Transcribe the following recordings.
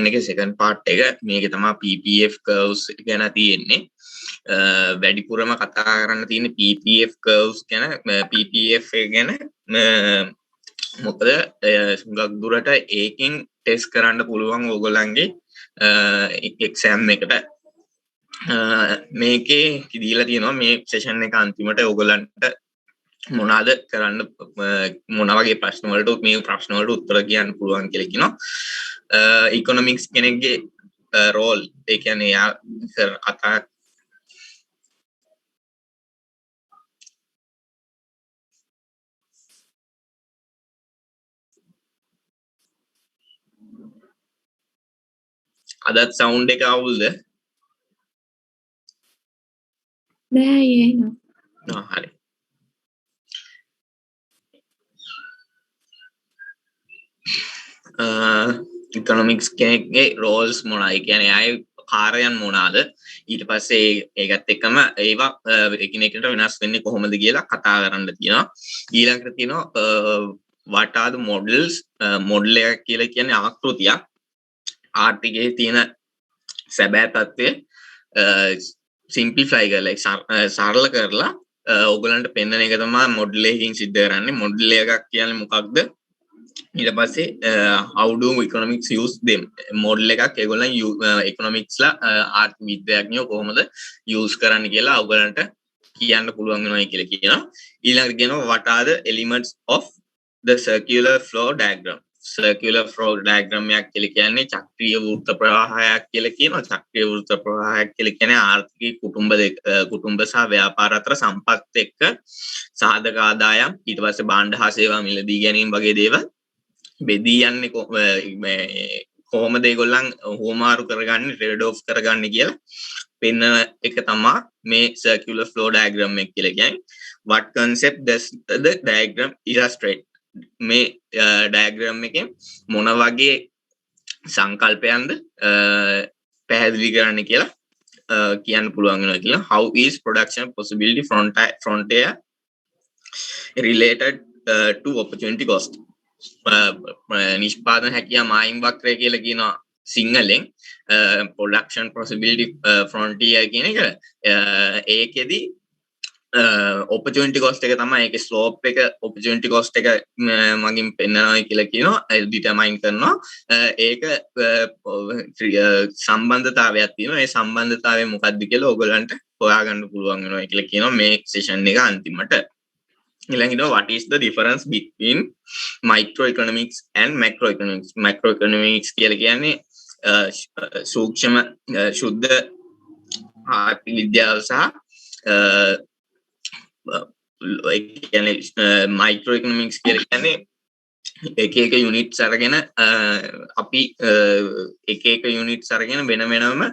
එකේ second part එක මේකේ තමයි PPF curves ගැන තියෙන්නේ. වැඩිපුරම කතා කරන්න තියෙන්නේ PPF curves ගැන. PPF ගැන මොකද හුඟක් දුරට ඒකෙන් ටෙස්ට් කරන්න පුළුවන් ඕගොල්ලන්ගේ එක්සෑම් එකට. මේකේ දීලා තියෙනවා මේ සෙෂන් එක අන්තිමට ඕගොල්ලන්ට මොනවාද කරන්න මොන වගේ ප්‍රශ්න වලට මේ ප්‍රශ්න වලට උත්තර කියන්න පුළුවන් කියලා කියනවා. ඉකොනොමික්ස් කෙනෙක්ගේ රෝල් ඒ කියන්නේ යා කතා අදත් සවුන්ඩ් එක අවුල්ද? බෑ යේනවා. හරි. ඉකොනොමික්ස් කෙනෙක්ගේ රෝල්ස් මොනවායි කියන්නේ ආයේ කාර්යයන් මොනවාද ඊට පස්සේ ඒකත් එක්කම ඒවා එකිනෙකට වෙනස් වෙන්නේ කොහොමද කියලා කතා කරන්න තියෙනවා. ඊළඟට තියෙනවා what are the models model එක කියලා කියන්නේ ආකෘතියක් ආර්ථිකයේ තියෙන සැබෑ තත්ත්වය සිම්ප්ලිෆයි කරලා සරල කරලා ඕගලන්ට පෙන්වන එක තමයි මොඩල් එකකින් සිද්ධ කරන්නේ. මොඩල් එකක් කියන්නේ මොකක්ද? ඊට පස්සේ how do economics use them model එකක් ඒගොල්ලන් economicsලා ආර්ථික විද්‍යාඥයෝ කොහොමද use කරන්න කියලා ඔයගලන්ට කියන්න පුළුවන් වෙනවා කියලා කියනවා. ඊළඟට කියනවා what are the elements of the circular flow diagram circular flow diagram එකක් කියලා කියන්නේ චක්‍රීය වෘත්ත ප්‍රවාහයක් කියලා කියනවා. චක්‍රීය වෘත්ත ප්‍රවාහයක් කියලා කියන්නේ ආර්ථික කුටුම්බ සහ ව්‍යාපාර අතර සම්පත් එක්ක සාධක ආදායම් ඊට පස්සේ භාණ්ඩ හා සේවා මිලදී ගැනීම වගේ දේවල් බෙදී යන්නේ කොහොමද ඒගොල්ලන් හෝමාරු කරගන්නේ ට්‍රේඩ් ඔෆ් කරගන්නේ කියලා පෙන්න එක තමයි මේ circular flow diagram එක කියලා කියන්නේ. what concept does the diagram illustrate මේ diagram එකෙන් මොන වගේ සංකල්පයන්ද පැහැදිලි කරන්න කියලා කියන්න පුළුවන් වෙනවා කියලා. how is production possibility frontier related to opportunity cost නිෂ්පාදන හැකියාව මායිම් වක්‍රය කියලා කියනවා සිංහලෙන්. production possibility frontier කියන එක ඒකෙදි opportunity cost එක තමයි ඒකේ slope එක opportunity cost එක මගින් පෙන්නනවා කියලා කියනවා determine කරනවා. ඒක සම්බන්ධතාවයක් තියෙනවා. ඒ සම්බන්ධතාවය මොකක්ද කියලා ඔයගලන්ට හොයාගන්න පුළුවන් වෙනවා කියලා කියනවා මේ session එක අන්තිමට. ඊළඟට what is the difference between microeconomics and macroeconomics macroeconomics කියලා කියන්නේ සූක්ෂම ශුද්ධ ආර්ථික විද්‍යාව සහ ඒ කියන්නේ microeconomics කියලා කියන්නේ එක යුනිට්ස් අරගෙන අපි එක යුනිට්ස් අරගෙන වෙන වෙනම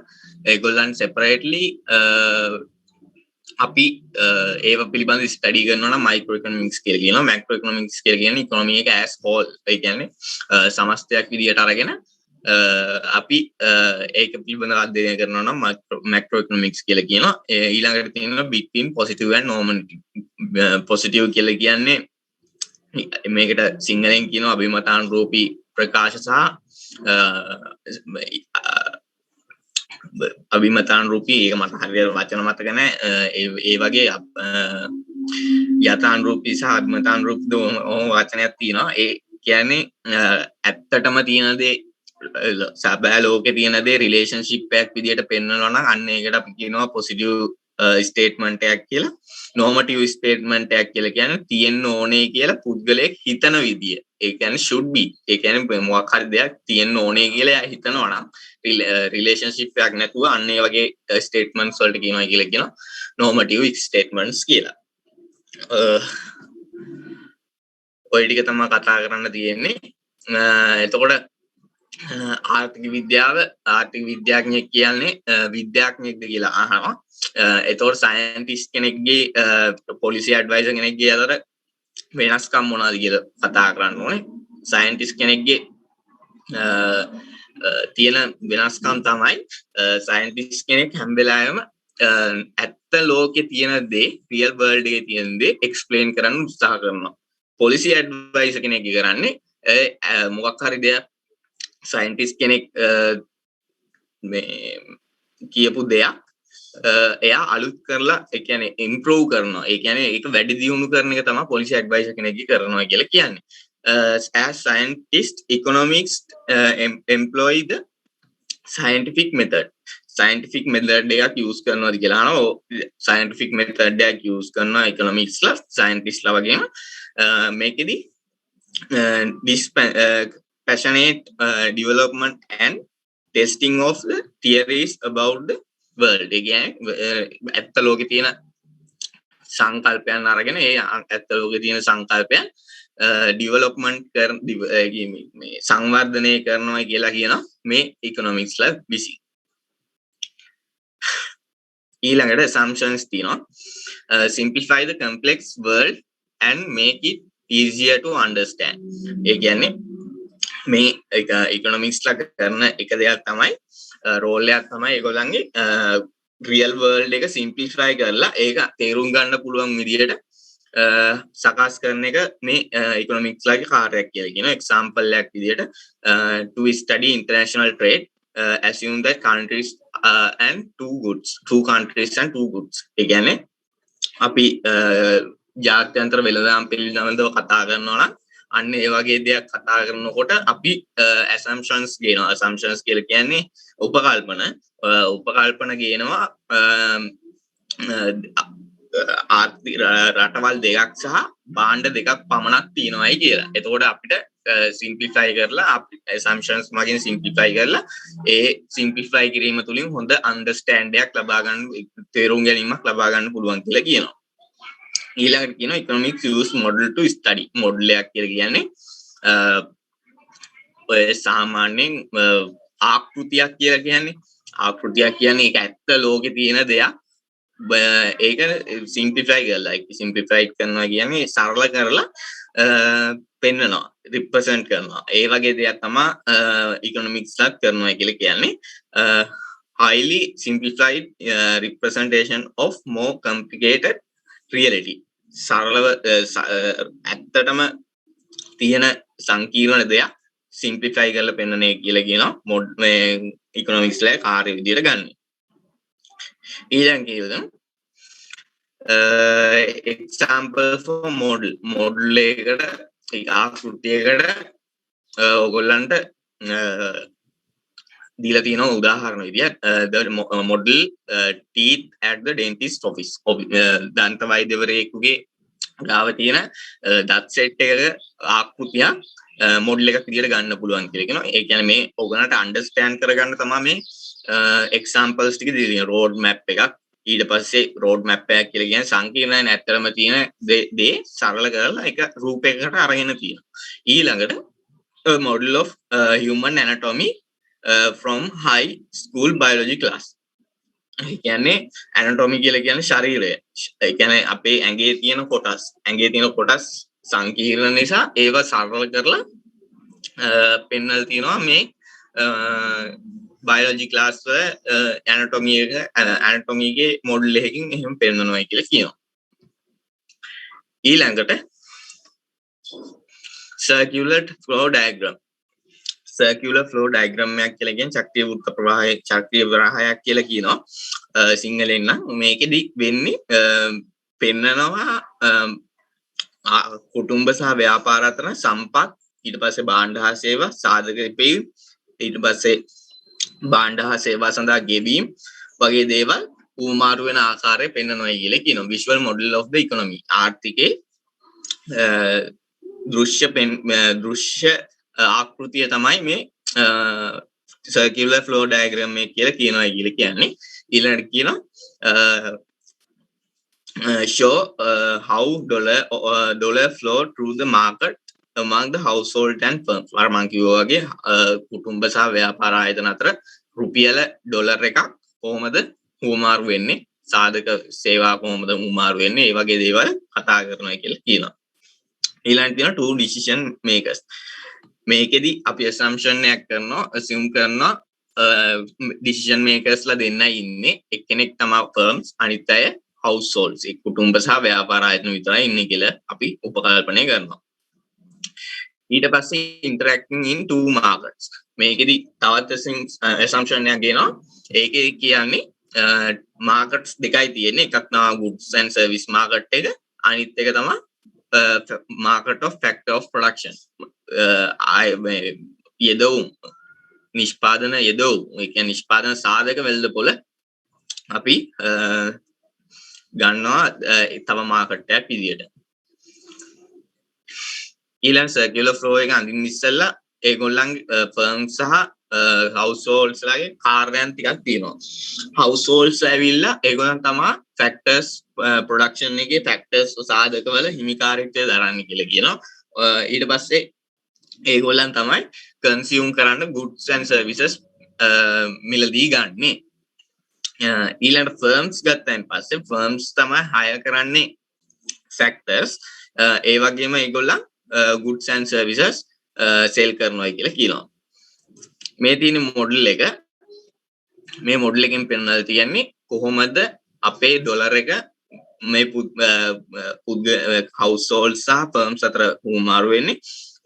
ඒගොල්ලන් separately අපි ඒව පිළිබඳ ස්ටඩි කරනවා නම් මයික්‍රෝඉකොනොමික්ස් කියලා කියනවා. මැක්‍රෝඉකොනොමික්ස් කියලා කියන්නේ ඉකොනොමි එක as whole ඒ කියන්නේ සමස්තයක් විදියට අරගෙන අපි ඒක පිළිබඳව අධ්‍යයනය කරනවා නම් මැක්‍රෝඉකොනොමික්ස් කියලා කියනවා. ඊළඟට තියෙනවා between positive and normative. positive කියලා කියන්නේ මේකට සිංහලෙන් කියනවා අභිමතානුරූපී ප්‍රකාශ සහ අභිමතානුරූපී ඒක මට හරියට වචන මතක නැහැ. ඒ වගේ යථානුරූපී සහ අභිමතානුරූපී වචනයක් තියෙනවා. ඒ කියන්නේ ඇත්තටම තියෙන දේ සබෑ ලෝකේ තියෙන දේ රිලේෂන්ෂිප් එකක් විදියට පෙන්වනවා නම් අන්න ඒකට අපි කියනවා පොසිටිව් ස්ටේට්මන්ට් එකක් කියලා. normative statement එකක් කියලා කියන්නේ තියෙන්න ඕනේ කියලා පුද්ගලයෙක් හිතන විදිය. ඒ කියන්නේ should be. ඒ කියන්නේ මොකක් හරි දෙයක් තියෙන්න ඕනේ කියලා එයා හිතනවා නම් රිලේෂන්ෂිප් එකක් නැතුව අන්න ඒ වගේ ස්ටේට්මන්ට්ස් වලට කියනවා කියලා කියනවා normative statements කියලා. ඔය ටික තමයි කතා කරන්න තියෙන්නේ. එතකොට ආර්ථික විද්‍යාඥයෙක් කියන්නේ විද්‍යාඥයෙක්ද කියලා අහනවා. එතකොට සයන්ටිස්ට් කෙනෙක්ගේ පොලිසි ඇඩ්වයිසර් කෙනෙක්ගේ අතර වෙනස්කම් මොනවද කියලා කතා කරන්න ඕනේ. සයන්ටිස්ට් කෙනෙක්ගේ තියෙන වෙනස්කම් තමයි සයන්ටිස්ට් කෙනෙක් හැම වෙලාවෙම ඇත්ත ලෝකේ තියෙන දේ රියල් වර්ල්ඩ් එකේ තියෙන දේ එක්ස්ප්ලেইন කරන්න උත්සාහ කරනවා. පොලිසි ඇඩ්වයිසර් කෙනෙක් කරන්නේ මොකක් හරි දෙයක් සයින්ටිස්ට් කෙනෙක් මේ කියපු දෙයක් එයා අලුත් කරලා ඒ කියන්නේ ඉම්ප්‍රූව් කරනවා. ඒ කියන්නේ ඒක වැඩි දියුණු කරන එක තමයි පොලිසි ඇඩ්වයිසර් කෙනෙක්ගේ කරනවා කියලා කියන්නේ. As scientists, economics employ the scientific method. Scientific method එකක් use කරනවාද කියලා අහනවා. scientific method එකක් use කරනවා economics ලා scientist ලා වගේම මේකෙදි this passionate development and testing of the theories about the world. ඒ කියන්නේ ඇත්ත ලෝකේ තියෙන සංකල්පයන් අරගෙන ඒ ඇත්ත ලෝකේ තියෙන සංකල්පයන් ඩිවලොප්මන්ට් කරන මේ සංවර්ධනය කරනවා කියලා කියනවා මේ ඉකොනොමික්ස් ලා විසින්. ඊළඟට assumptions තියෙනවා. Simplify the complex world and make it easier to understand. ඒ කියන්නේ මේ ඉකොනොමික්ස් ලා කරන එක දෙයක් තමයි රෝල් එකක් තමයි ඒගොල්ලන්ගේ රියල් වර්ල්ඩ් එක සිම්ප්ලිෆයි කරලා ඒක තේරුම් ගන්න පුළුවන් විදිහට සකස් කරන එක මේ ඉකොනොමික්ස් ලාගේ කාර්යයක් කියලා කියනවා. එක්සැම්පල් එකක් විදිහට to study international trade, assume that countries and two countries and two goods. ඒ කියන්නේ අපි ජාත්‍යන්තර වෙළඳාම් පිළිබඳව කතා කරනවා නම් අන්න ඒ වගේ දෙයක් කතා කරනකොට අපි assumptions ගේනවා. assumptions කියලා කියන්නේ උපකල්පන ගේනවා රටවල් දෙකක් සහ භාණ්ඩ දෙකක් පමණක් තියෙනවායි කියලා. එතකොට අපිට සිම්ප්ලිෆයි කරලා අපි assumptions මගින් සිම්ප්ලිෆයි කරලා ඒ සිම්ප්ලිෆයි කිරීම තුලින් හොඳ අන්ඩර්ස්ටෑන්ඩ් එකක් ලබා ගන්න තේරුම් ගැනීමක් ලබා ගන්න පුළුවන් කියලා කියනවා. ඊළඟට කියනවා economics use model to study. Model එකක් කියලා කියන්නේ ඔය සාමාන්‍යයෙන් ආකෘතියක් කියලා කියන්නේ. ආකෘතියක් කියන්නේ ඒක ඇත්ත ලෝකේ තියෙන දෙයක්. ඒක සිම්ප්ලිෆයි කරලා සිම්ප්ලිෆයි කරනවා කියන්නේ සරල කරලා පෙන්නනවා රිප්‍රසන්ට් කරනවා. ඒ වගේ දෙයක් තමයි ඉකොනොමික්ස් ලා කරනවා කියලා කියන්නේ. highly simplified representation of more complicated reality. සරලව ඇත්තටම තියෙන සංකීර්ණ දෙයක් සිම්ප්ලිෆයි කරලා පෙන්නන එක කියලා කියනවා මේ ඉකොනොමික්ස් ලා කාර්ය විදියට ගන්න. ඊළඟ කියනවා example for model එකකට ආකෘතියකට ඔයගොල්ලන්ට දීලා තියෙන උදාහරණ විදියට the model teeth at the dentist office. දන්ත වෛද්‍යවරයෙකුගේ ගාව තියෙන දත් සෙට් එකක ආකෘතිය මොඩල් එකක් විදියට ගන්න පුළුවන් කියලා කියනවා. ඒ කියන්නේ මේ ඔයගොල්ලන්ට අන්ඩර්ස්ටෑන්ඩ් කරගන්න තමයි මේ එක්සැම්පල්ස් ටික දීලා රෝඩ් මැප් එකක්. ඊට පස්සේ රෝඩ් මැප් එකක් කියලා කියන්නේ සංකීර්ණ නැත්තරම තියෙන දේ සරල කරලා එක රූපයකට අරගෙන තියෙනවා. ඊළඟට model of human anatomy from high school biology class. ඒ කියන්නේ anatomy කියලා කියන්නේ ශරීරය. ඒ කියන්නේ අපේ ඇඟේ තියෙන කොටස් සංකීර්ණ නිසා ඒවා සරල කරලා පෙන්වලා තියෙනවා මේ biology class වල anatomy ගේ මොඩල් එකකින් එහෙම පෙන්වනවා කියලා කියනවා. ඊළඟට circular flow diagram. circular flow diagram එකක් කියලා කියන්නේ චක්‍රීය වෘත්ත ප්‍රවාහයක් කියලා කියනවා. සිංහලෙන් නම් මේකෙදි වෙන්නේ පෙන්නනවා කුටුම්බ සහ ව්‍යාපාර අතර සම්පත්, ඊට පස්සේ භාණ්ඩ හා සේවා සාධක ඉපැයීම්, ඊට පස්සේ භාණ්ඩ හා සේවා සඳහා ගෙවීම් වගේ දේවල් උමාරු වෙන ආකාරය පෙන්වනවා කියලා කියනවා. visual model of the economy. ආර්ථිකේ දෘශ්‍ය ආකෘතිය තමයි මේ circular flow diagram එක කියලා කියන්නේ. ඊළඟට කියනවා show how dollar flow through the market among the household and firms. අර මං කිව්වා වගේ කුටුම්බ සහ ව්‍යාපාර ආයතන අතර රුපියල ඩොලර් එකක් කොහොමද හුවමාරු වෙන්නේ, සාධක සේවා කොහොමද හුවමාරු වෙන්නේ, ඒ වගේ දේවල් කතා කරනවා කියලා කියනවා. ඊළඟට තියෙනවා two decision makers. මේකෙදි අපි assumption එකක් කරනවා, assume කරනවා decision makers ලා දෙන්නයි ඉන්නේ. එක්කෙනෙක් තමයි firms, අනිත් අය households. ඒ කුටුම්බ සහ ව්‍යාපාර ආයතන විතරයි ඉන්නේ කියලා අපි උපකල්පනය කරනවා. ඊට පස්සේ interacting in two markets මේකෙදි තවත් assumption එකක් ගේනවා ඒකේ කියන්නේ markets දෙකයි තියෙන්නේ එකක් තමයි goods and service market එක අනිත් එක තමයි market of factor of production යෙදවුම් නිෂ්පාදන යෙදවුම් ඒ කියන්නේ නිෂ්පාදන සාධක වෙළඳපොළ අපි ගන්නවා තව market එකක් විදියට ඊළඟ circular flow එක අඳින්න ඉස්සෙල්ලා ඒගොල්ලන්ගේ firms සහ households ලාගේ කාර්යයන් ටිකක් තියෙනවා households ඇවිල්ලා ඒගොල්ලන් තමයි factors production එකේ factors සාධකවල හිමිකාරීත්වය දරන්නේ කියලා කියනවා ඊට පස්සේ ඒගොල්ලන් තමයි consume කරන්න goods and services මිලදී ගන්නෙ ඊළඟ firms ගත්තයින් පස්සේ firms තමයි hire කරන්නේ factors ඒ වගේම ඒගොල්ලන් goods and services sell කරනවා කියලා කියනවා මේ තියෙන මොඩල් එක මේ මොඩල් එකෙන් පෙන්වලා තියන්නේ කොහොමද අපේ ඩොලර් එක මේ households සහ firms අතර හුවමාරු වෙන්නේ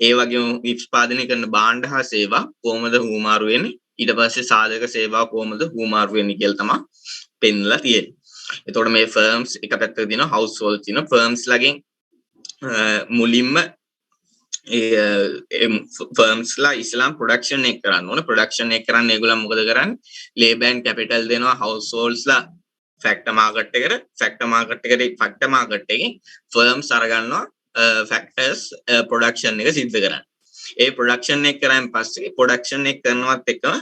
ඒ වගේම නිෂ්පාදනය කරන භාණ්ඩ හා සේවා කොහොමද හුවමාරු වෙන්නේ ඊට පස්සේ සාධක සේවා කොහොමද හුවමාරු වෙන්නේ කියලා තමයි පෙන්වලා තියෙන්නේ. එතකොට මේ firms එක පැත්තක දිනවා households දිනවා firms ලගෙන් මුලින්ම firms ලා ඉස්ලාම් production එක කරන්න ඕන production එක කරන්න ඒගොල්ලන් මොකද කරන්නේ labor and capital දෙනවා households ලා factor market එකට factor market එකෙන් firms අරගන්නවා factors production එක සිද්ධ කරන්න. ඒ production එක කරාන් පස්සේ production එක කරනවත් එක්කම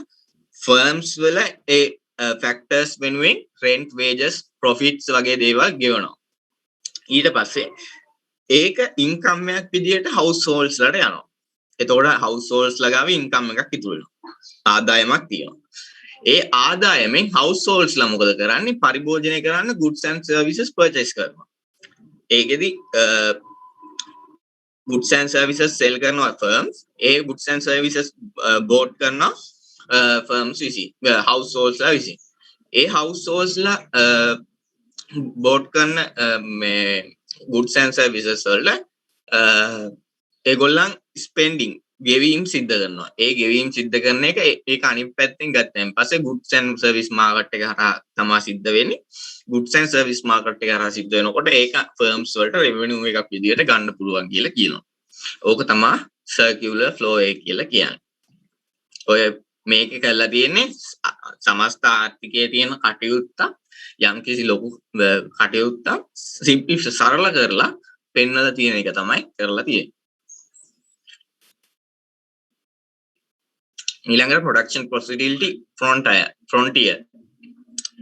firms වල ඒ factors වෙනුවෙන් rent wages profits වගේ දේවල් ගෙවනවා. ඊට පස්සේ ඒක income එකක් විදියට households වලට යනවා. එතකොට households ළඟාව income එකක් ඉතුරු වෙනවා. ආදායමක් තියෙනවා. ඒ ආදායමෙන් households ලා මොකද කරන්නේ? පරිභෝජනය කරන්න goods and services purchase කරනවා. ඒකෙදි goods and services sell කරනවා firms. A goods and services bought කරනවා firms විසින් households ලා විසින්. ඒ households ලා bought කරන මේ goods and services වල ඒගොල්ලන් spending ගෙවීම් සිද්ධ කරනවා. ඒ ගෙවීම් සිද්ධ කරන එක ඒක අනිත් පැත්තෙන් ගත්තන් පස්සේ goods and service market එක හරහා තමයි සිද්ධ වෙන්නේ. goods and service market එක හරහා සිද්ධ වෙනකොට ඒක firms වලට revenue එකක් විදියට ගන්න පුළුවන් කියලා කියනවා. ඕක තමයි circular flow එක කියලා කියන්නේ. ඔය මේක කරලා තියෙන්නේ සමස්ත ආර්ථිකයේ තියෙන කටයුත්ත යම්කිසි ලොකු කටයුත්තක් සිම්ප්ලි සරල කරලා පෙන්වලා තියෙන එක තමයි කරලා තියෙන්නේ. ඊළඟට production possibility frontier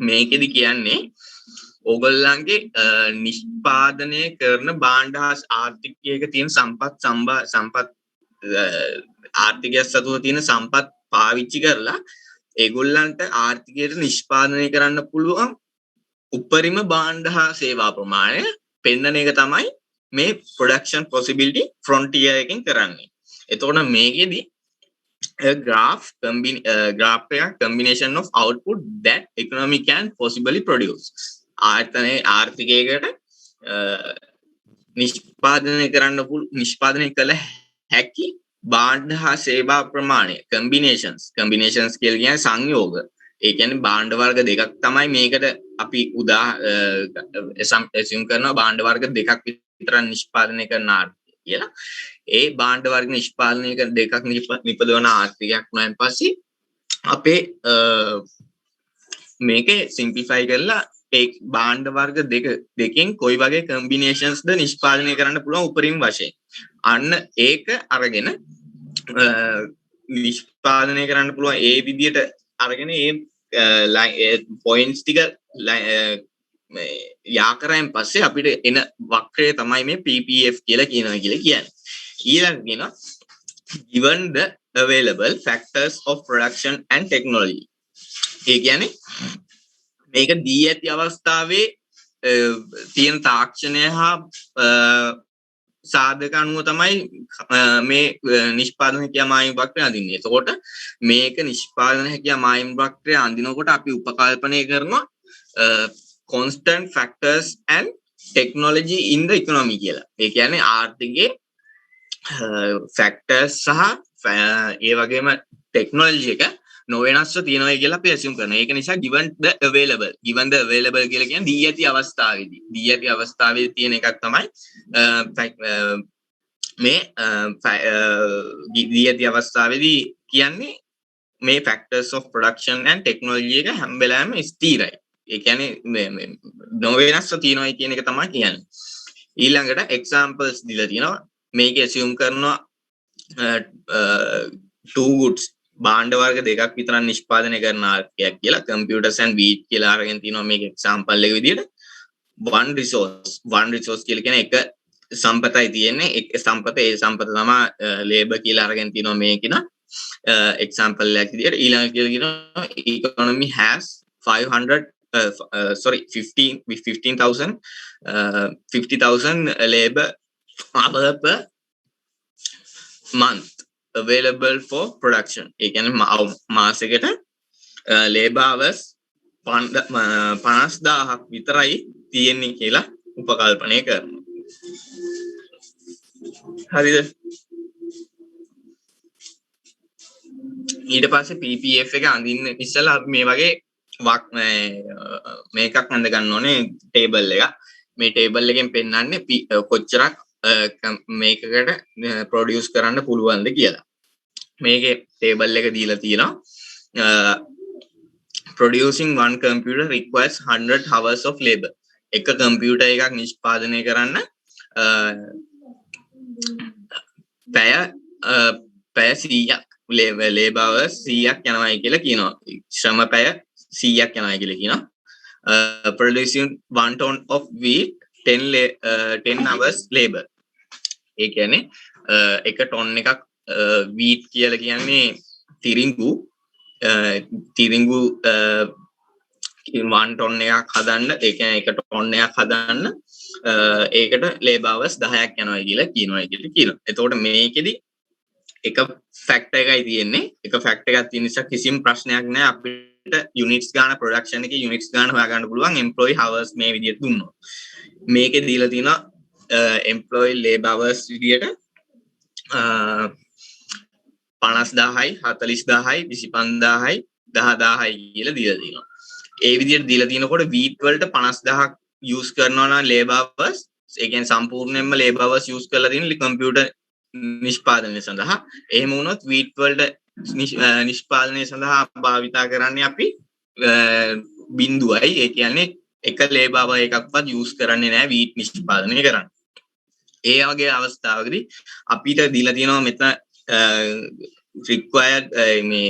මේකෙදි කියන්නේ ඕගොල්ලන්ගේ නිෂ්පාදනය කරන භාණ්ඩ හා ආර්ථිකයක තියෙන සම්පත් ආර්ථිකය සතුව තියෙන සම්පත් පාවිච්චි කරලා ඒගොල්ලන්ට ආර්ථිකයට නිෂ්පාදනය කරන්න පුළුවන් උපරිම භාණ්ඩ හා සේවා ප්‍රමාණය පෙන්වන එක තමයි මේ production possibility frontier එකෙන් කරන්නේ. එතකොට මේකෙදි graph එකක් combination of output that economy can possibly produce. ආර්ථිකයකට නිෂ්පාදනය කළ හැකි භාණ්ඩ හා සේවා ප්‍රමාණය combinations කියලා කියන්නේ සංයෝග. ඒ කියන්නේ භාණ්ඩ වර්ග දෙකක් තමයි මේකට අපි assume කරනවා භාණ්ඩ වර්ග දෙකක් විතර නිෂ්පාදනය කරන ආර්ථිකය කියලා. ඒ භාණ්ඩ වර්ග නිෂ්පාදනය කරන දෙකක් නිපදවන ආර්ථිකයක් වුණාන් පස්සේ අපේ මේකේ simplify කරලා ඒ භාණ්ඩ වර්ග දෙකෙන් කොයි වගේ combinations ද නිෂ්පාදනය කරන්න පුළුවන් උපරිම වශයෙන්. අන්න ඒක අරගෙන නිෂ්පාදනය කරන්න පුළුවන් ඒ විදියට අරගෙන ඒ points ටික යා කරාන් පස්සේ අපිට එන වක්‍රය තමයි මේ PPF කියලා කියන්නේ. ඊළඟ කියනවා given the available factors of production and technology. ඒ කියන්නේ මේක දී ඇති අවස්ථාවේ තියෙන තාක්ෂණය හා සාධක අනුව තමයි මේ නිෂ්පාදන හැකියාව මායිම් වක්‍රය අඳින්නේ. එතකොට මේක නිෂ්පාදන හැකියාව මායිම් වක්‍රය අඳිනකොට අපි උපකල්පනය කරනවා constant factors and technology in the economy කියලා. ඒ කියන්නේ ආර්ථිකයේ ෆැක්ටර්ස් සහ ඒ වගේම ටෙක්නොලොජි එක නොවෙනස්ව තියෙනවා කියලා අපි assume කරනවා. ඒක නිසා given the available කියලා කියන්නේ දී ඇති අවස්ථාවේදී තියෙන එකක් තමයි මේ දී ඇති අවස්ථාවේදී කියන්නේ මේ factors of production and technology එක හැම වෙලාවෙම ස්ථිරයි. ඒ කියන්නේ නොවෙනස්ව තියෙනවා කියන එක තමයි කියන්නේ. ඊළඟට examples දීලා තියෙනවා. මේක assume කරනවා two goods භාණ්ඩ වර්ග දෙකක් විතර නිෂ්පාදනය කරන ආර්ථිකයක් කියලා computers and wheat කියලා අරගෙන තිනවා මේක example එක විදියට one resource කියලා කියන්නේ එක සම්පතයි තියෙන්නේ ඒ සම්පත තමයි labor කියලා අරගෙන තිනවා මේකින example එකක් විදියට ඊළඟ කියලා කියනවා economy has 50,000 labor hour per month available for production. ඒ කියන්නේ මාසෙකට labor hours 50,000ක් විතරයි තියෙන්නේ කියලා උපකල්පනය කරනවා. හරිද? ඊට පස්සේ PPF එක අඳින්න ඉස්සලා අපි මේ වගේ මේකක් අඳ ගන්න ඕනේ ටේබල් එකක්. මේ ටේබල් එකෙන් පෙන්නන්නේ කොච්චරක් මේකකට ප්‍රොඩියුස් කරන්න පුළුවන්ද කියලා. මේකේ ටේබල් එක දීලා තියෙනවා producing one computer requires 100 hours of labor. එක කම්පියුටර් එකක් නිෂ්පාදනය කරන්න පැය 100ක් labor hours 100ක් යනවායි කියලා කියනවා. ශ්‍රම පැය 100ක් යනවායි කියලා කියනවා. Producing 1 ton of wheat 10 hours labor. ඒ කියන්නේ එක ටොන් එකක් wheat කියලා කියන්නේ තිරිඟු 1 ටොන් එකක් හදන්න ඒ කියන්නේ එක ටොන් එකක් හදන්න ඒකට labor hours 10ක් යනවා කියලා කියනවා. එතකොට මේකෙදි එක ෆැක්ටර් එකයි තියෙන්නේ. එක ෆැක්ටර් එකක් තියෙන නිසා කිසිම ප්‍රශ්නයක් නැහැ අපිට units ගාන production එකේ units ගාන හොයාගන්න පුළුවන් employee hours මේ විදිහට දුන්නොත්. මේකේ දීලා තියෙනවා employee labor hours විදිහට 50,000යි 40,000යි 25,000යි 10,000යි කියලා දීලා තියෙනවා. ඒ විදිහට දීලා තිනකොට wheat වලට 50,000ක් use කරනවා නම් labor hours ඒ කියන්නේ සම්පූර්ණයෙන්ම labor hours use කරලා තියෙන computer නිෂ්පාදනය සඳහා එහෙම වුණොත් wheat වලට නිෂ්පාදනය සඳහා භාවිතා කරන්නේ අපි බිඳුවයි. ඒ කියන්නේ එක labor hour එකක්වත් use කරන්නේ නැහැ wheat නිෂ්පාදනය කරන්න. ඒ වගේ අවස්ථාවකදී අපිට දීලා තියෙනවා මෙතන required මේ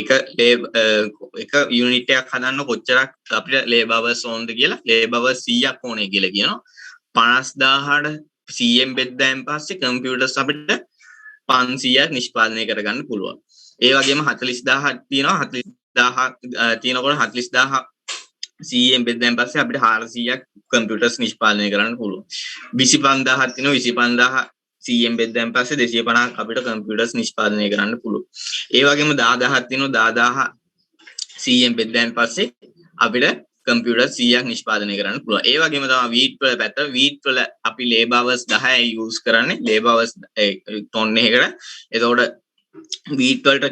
එක unit එකක් හදන්න කොච්චරක් අපිට labor hours ඕනද කියලා labor hours 100ක් ඕනේ කියලා කියනවා. 50,000ට 100ෙන් බෙද්දාන් පස්සේ computers අපිට 500ක් නිෂ්පාදනය කරගන්න පුළුවන්. ඒ වගේම 40,000ක් තියෙනවා 40,000 තියෙනකොට 40,000 100ෙන් බෙද්දාන් පස්සේ අපිට 400ක් computers නිෂ්පාදනය කරන්න පුළුවන්. 25,000ක් තියෙනවා 25,000 100ෙන් බෙද්දාන් පස්සේ 250ක් අපිට computers නිෂ්පාදනය කරන්න පුළුවන්. ඒ වගේම 10,000ක් තියෙනවා 10,000 100ෙන් බෙද්දාන් පස්සේ අපිට computer 100ක් නිෂ්පාදනය කරන්න පුළුවන්. ඒ වගේම තමයි wheat වල පැත්ත wheat වල අපි labor hours 10යි use කරන්නේ labor hours ටොන් එකකට. එතකොට wheat වලට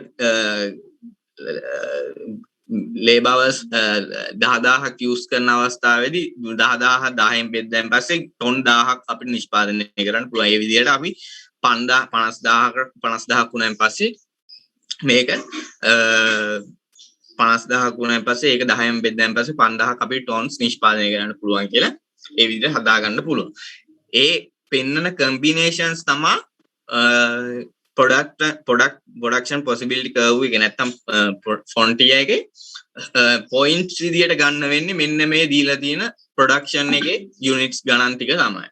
labor hours 10,000ක් use කරන අවස්ථාවේදී 10,000 10න් බෙද්දාන් පස්සේ ටොන් 1000ක් අපිට නිෂ්පාදනය කරන්න පුළුවන්. ඒ විදිහට අපි 50,000ක් වුණාන් පස්සේ මේක 50,000ක් වුණාන් පස්සේ ඒක 10න් බෙද්දාන් පස්සේ 5,000ක් අපිට ටොන්ස් නිෂ්පාදනය කරන්න පුළුවන් කියලා ඒ විදිහට හදාගන්න පුළුවන්. ඒ පෙන්නන combinations තමයි production possibility curve එක නැත්තම් frontier එකේ points විදිහට ගන්න වෙන්නේ මෙන්න මේ දීලා තියෙන production එකේ units ගණන් ටික තමයි.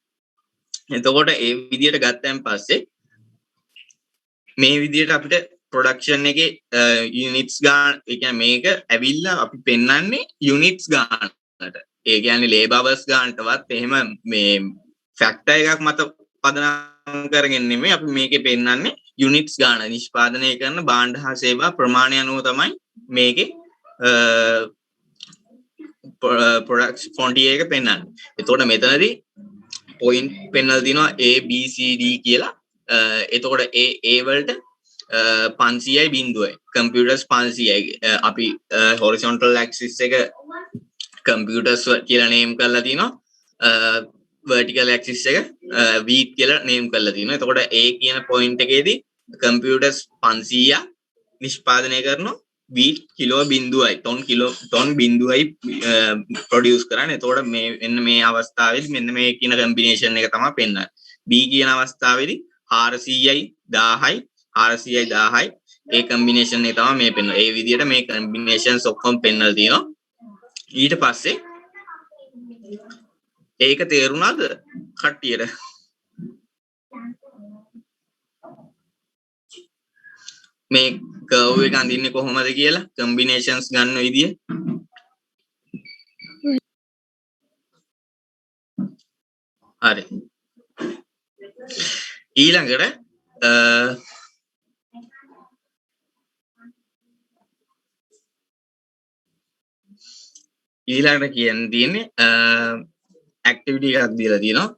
එතකොට ඒ විදිහට ගත්තන් පස්සේ මේ විදිහට අපිට production එකේ units ගාන ඒ කියන්නේ මේක ඇවිල්ලා අපි පෙන්වන්නේ units ගානට. ඒ කියන්නේ labor hours ගානටවත් එහෙම මේ factor එකක් මත පදනම් කරගෙන නෙමෙයි අපි මේකේ පෙන්වන්නේ units ගාන නිෂ්පාදනය කරන භාණ්ඩ හා සේවා ප්‍රමාණය අනුව තමයි මේකේ product frontier එක පෙන්වන්නේ. එතකොට මෙතනදී point පෙන්වලා දිනවා A B C D කියලා එතකොට ඒ වලට 500යි බිඳුවයි කම්පියුටර්ස් 500යි අපි horizontal axis එක කම්පියුටර්ස් කියලා නේම් කරලා තිනවා vertical axis එක week කියලා නේම් කරලා තිනවා එතකොට A කියන point එකේදී කම්පියුටර්ස් 500ක් නිෂ්පාදනය කරනවා week කිලෝ බිඳුවයි ටොන් බිඳුවයි produce කරන්නේ එතකොට මේ අවස්ථාවේදී මෙන්න මේ කියන combination එක තමයි පෙන්වන්නේ B කියන අවස්ථාවේදී 400යි 1000යි 400යි 1000යි ඒ combination එක තමයි මේ පෙන්වන්නේ ඒ විදිහට මේ combinations ඔක්කොම පෙන්වලා තියෙනවා ඊට පස්සේ ඒක තේරුණාද කට්ටියට මේ curve එක අඳින්නේ කොහොමද කියලා combinations ගන්න විදිය හරි ඊළඟට කියන්න තියෙන්නේ activity එකක් දීලා තියෙනවා